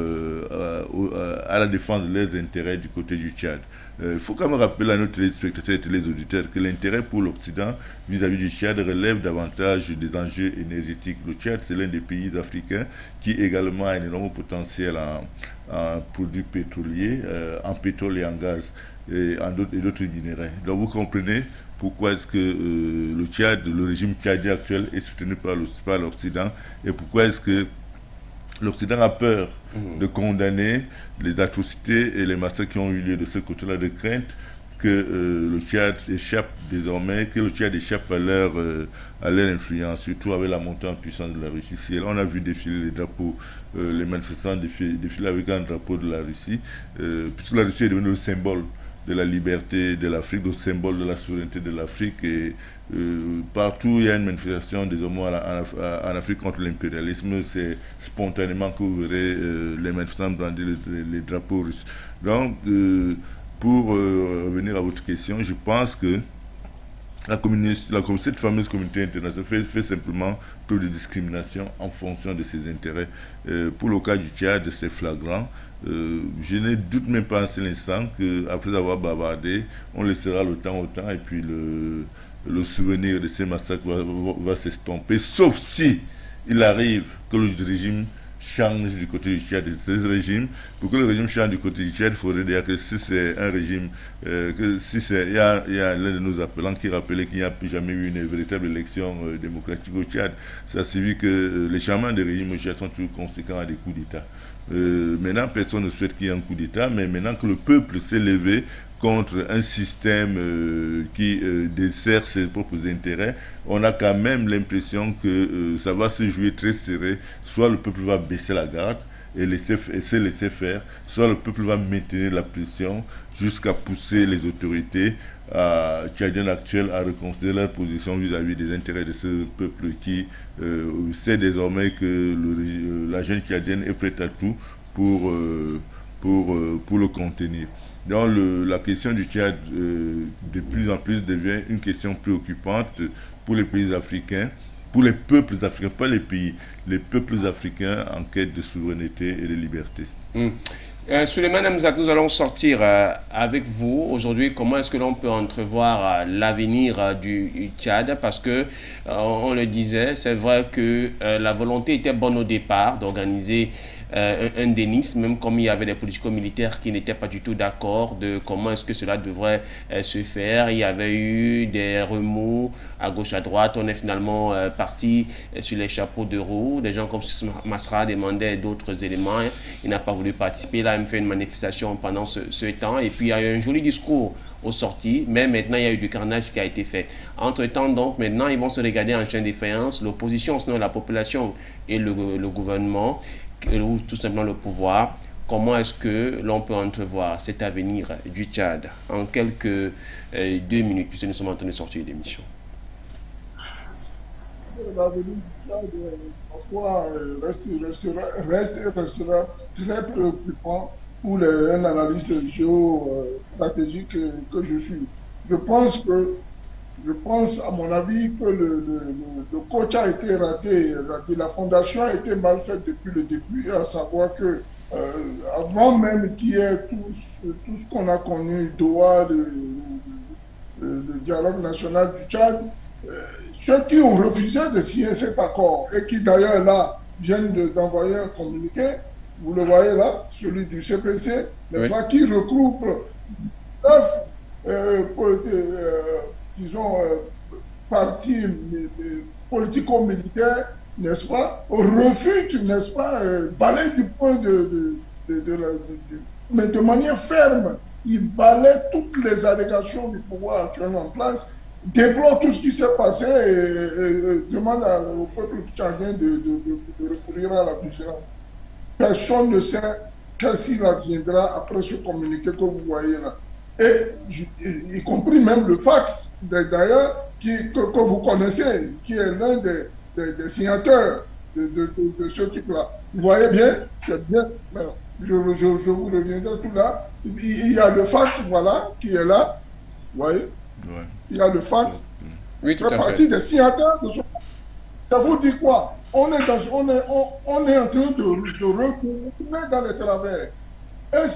[SPEAKER 3] à la défense de leurs intérêts du côté du Tchad. Il faut quand même rappeler à nos téléspectateurs et téléauditeurs que l'intérêt pour l'Occident vis-à-vis du Tchad relève davantage des enjeux énergétiques. Le Tchad, c'est l'un des pays africains qui également a un énorme potentiel en produits pétroliers, en pétrole et en gaz et d'autres minéraux. Donc vous comprenez pourquoi est-ce que le Tchad, le régime tchadien actuel est soutenu par l'Occident et pourquoi est-ce que l'Occident a peur de condamner les atrocités et les massacres qui ont eu lieu de ce côté-là, de crainte que le Tchad échappe désormais, que le Tchad échappe à leur influence, surtout avec la montée en puissance de la Russie. Si on a vu défiler les drapeaux, les manifestants défiler avec un drapeau de la Russie, puisque la Russie est devenue le symbole de la liberté de l'Afrique, le symbole de la souveraineté de l'Afrique. Et partout, il y a une manifestation désormais en Afrique contre l'impérialisme. C'est spontanément que vous verrez les manifestants brandir les drapeaux russes. Donc, pour revenir à votre question, je pense que cette fameuse communauté internationale fait simplement preuve de discrimination en fonction de ses intérêts. Pour le cas du Tchad, c'est flagrant. Je ne doute même pas en cet instant qu'après avoir bavardé, on laissera le temps au temps et puis le souvenir de ces massacres va s'estomper, sauf si il arrive que le régime change du côté du Tchad. Pour que le régime change du côté du Tchad, il faudrait dire que si c'est un régime, il y a l'un de nos appelants qui rappelait qu'il n'y a plus jamais eu une véritable élection démocratique au Tchad. Ça signifie que les changements de régime au Tchad sont toujours conséquents à des coups d'État. Maintenant, personne ne souhaite qu'il y ait un coup d'État, mais maintenant que le peuple s'est levé contre un système qui dessert ses propres intérêts, on a quand même l'impression que ça va se jouer très serré. Soit le peuple va baisser la garde et se laisser faire, soit le peuple va maintenir la pression jusqu'à pousser les autorités tchadiennes actuelles à reconsidérer leur position vis-à-vis des intérêts de ce peuple qui sait désormais que la jeune tchadienne est prête à tout pour le contenir. Donc la question du Tchad de plus en plus devient une question préoccupante pour les pays africains, pour les peuples africains, pas les pays, les peuples africains en quête de souveraineté et de liberté.
[SPEAKER 2] Souleymane Hamzat, nous allons sortir avec vous aujourd'hui. Comment est-ce que l'on peut entrevoir l'avenir du Tchad? Parce que, on le disait, c'est vrai que la volonté était bonne au départ d'organiser un dénisme, même comme il y avait des politico-militaires qui n'étaient pas du tout d'accord de comment est-ce que cela devrait se faire. Il y avait eu des remous à gauche, à droite. On est finalement parti sur les chapeaux de roue. Des gens comme Masra demandaient d'autres éléments. Il n'a pas voulu participer. Là, il me fait une manifestation pendant ce temps. Et puis, il y a eu un joli discours aux sorties, mais maintenant, il y a eu du carnage qui a été fait. Entre-temps, donc, maintenant, ils vont se regarder en chaîne de défaillance. L'opposition, sinon la population et le gouvernement, ou tout simplement le pouvoir. Comment est-ce que l'on peut entrevoir cet avenir du Tchad en quelques 2 minutes, puisque nous sommes en train de sortir l'émission?
[SPEAKER 5] L'avenir du Tchad, parfois, reste et restera très préoccupant pour un analyste géostratégique que je suis. Je pense à mon avis, que le coach a été raté, la fondation a été mal faite depuis le début, à savoir que avant même qu'il y ait tout ce qu'on a connu, Doha, le dialogue national du Tchad, ceux qui ont refusé de signer cet accord et qui d'ailleurs là viennent d'envoyer un communiqué, vous le voyez là, celui du CPC, n'est-ce pas, qui regroupe 9 disons, partis politico-militaires, n'est-ce pas, refute, n'est-ce pas, balaye du point mais de manière ferme, il balaye toutes les allégations du pouvoir actuellement en place, déplore tout ce qui s'est passé et demande au peuple tchadien de recourir à la vigilance. Personne ne sait qu'est-ce qu'il adviendra après ce communiqué que vous voyez là. Et y compris même le fax, d'ailleurs, que vous connaissez, qui est l'un des signataires de ce type-là. Vous voyez bien, c'est bien. Je vous reviendrai tout là. Il y a le fax, voilà, qui est là. Vous voyez? Ouais. Il y a le fax.
[SPEAKER 2] Oui, tout à fait.
[SPEAKER 5] Partie des signataires de ce. Ça vous dit quoi? On est en train de retourner dans les travers. Et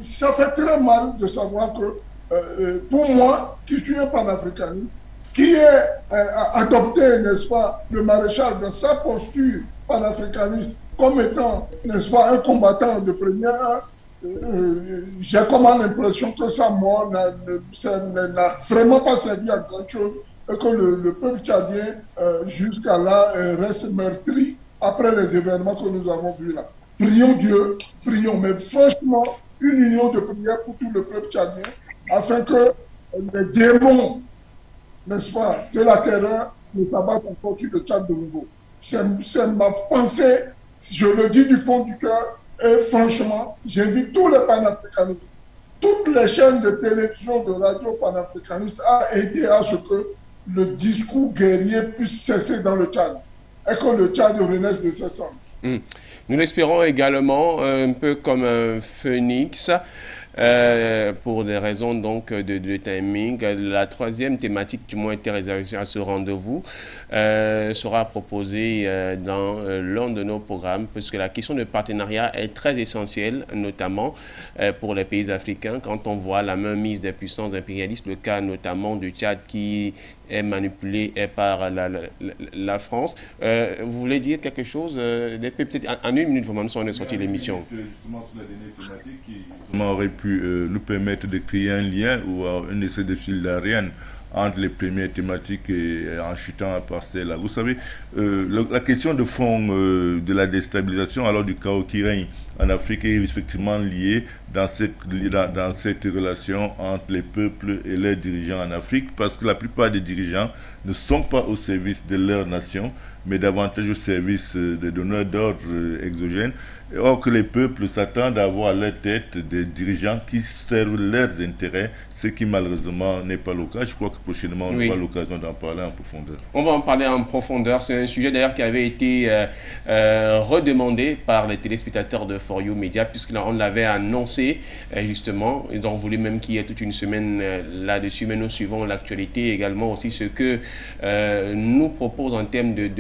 [SPEAKER 5] ça fait très mal de savoir que, pour moi, qui suis un panafricaniste, qui est adopté, n'est-ce pas, le maréchal dans sa posture panafricaniste comme étant, n'est-ce pas, un combattant de première, j'ai comme l'impression que sa mort n'a vraiment pas servi à grand chose et que le peuple tchadien, jusqu'à là, reste meurtri après les événements que nous avons vus là. Prions Dieu, prions, mais franchement, une union de prière pour tout le peuple tchadien, afin que les démons, n'est-ce pas, de la terreur ne s'abattent encore sur le Tchad de nouveau. C'est ma pensée, je le dis du fond du cœur, et franchement, j'invite tous les panafricanistes, toutes les chaînes de télévision, de radio panafricanistes à aider à ce que le discours guerrier puisse cesser dans le Tchad, et que le Tchad renaisse de ses cendres.
[SPEAKER 2] Nous l'espérons également, un peu comme un phénix, pour des raisons donc de timing. La troisième thématique, du moins, était réservée à ce rendez-vous, sera proposée dans l'un de nos programmes, puisque la question de partenariat est très essentielle, notamment pour les pays africains, quand on voit la mainmise des puissances impérialistes, le cas notamment du Tchad qui est manipulé par la France. Vous voulez dire quelque chose? Peut-être en une minute, vraiment, nous sommes sortis l'émission.
[SPEAKER 3] Justement, sur la dernière thématique qui aurait pu nous permettre de créer un lien ou une espèce de fil d'Ariane entre les premières thématiques et en chutant à part celle-là. Vous savez, la question de fond de la déstabilisation, alors du chaos qui règne en Afrique, est effectivement liée dans cette relation entre les peuples et leurs dirigeants en Afrique, parce que la plupart des dirigeants ne sont pas au service de leur nation, mais davantage au service des donneurs d'ordre exogènes. Or que les peuples s'attendent à avoir à leur tête des dirigeants qui servent leurs intérêts, ce qui malheureusement n'est pas le cas. Je crois que prochainement on aura l'occasion d'en parler en profondeur.
[SPEAKER 2] On va en parler en profondeur. C'est un sujet d'ailleurs qui avait été redemandé par les téléspectateurs de For You Media, puisqu'on l'avait annoncé justement. Ils ont voulu même qu'il y ait toute une semaine là-dessus, mais nous suivons l'actualité également aussi, ce que nous propose en termes de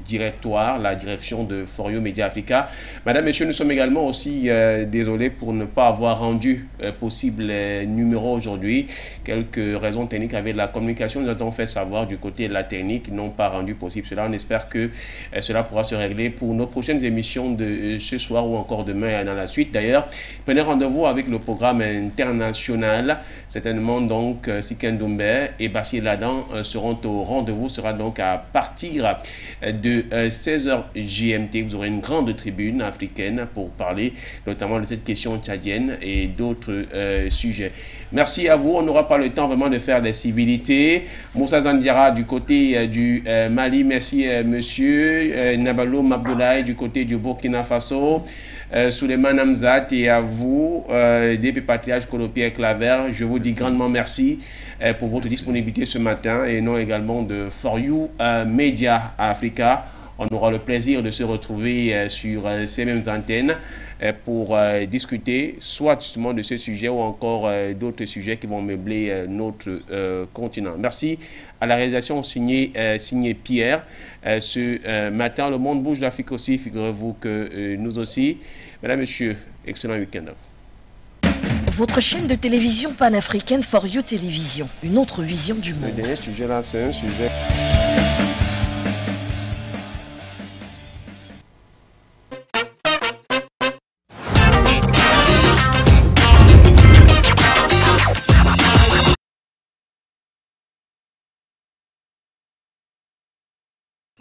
[SPEAKER 2] directoire, la direction de For You Media Africa. Madame, Messieurs, nous sommes également aussi désolés pour ne pas avoir rendu possible les numéros aujourd'hui. Quelques raisons techniques avec la communication, nous avons fait savoir du côté de la technique, n'ont pas rendu possible cela. On espère que cela pourra se régler pour nos prochaines émissions de ce soir ou encore demain et dans la suite. D'ailleurs, prenez rendez-vous avec le programme international. Certainement donc Siken Doumbé et Bachir Ladan seront au rendez-vous. Sera donc à partir de 16h GMT. Vous aurez une grande tribune africaine pour parler notamment de cette question tchadienne et d'autres sujets. Merci à vous. On n'aura pas le temps vraiment de faire les civilités. Moussa Zandiara du côté du Mali. Merci monsieur. Nabalo Mabdoulaye du côté du Burkina Faso. Souleymane Hamzat, et à vous, DP Patriage Colopierre Claver, je vous dis grandement merci pour votre disponibilité ce matin et non également de For You Media Africa. on aura le plaisir de se retrouver sur ces mêmes antennes pour discuter soit justement de ce sujet ou encore d'autres sujets qui vont meubler notre continent. Merci à la réalisation signée Pierre. Ce matin, le monde bouge d'Afrique aussi, figurez-vous que nous aussi. Mesdames, Messieurs, excellent week-end.
[SPEAKER 1] Votre chaîne de télévision panafricaine For You Télévision, une autre vision du monde.
[SPEAKER 2] Le dernier sujet là, c'est un sujet...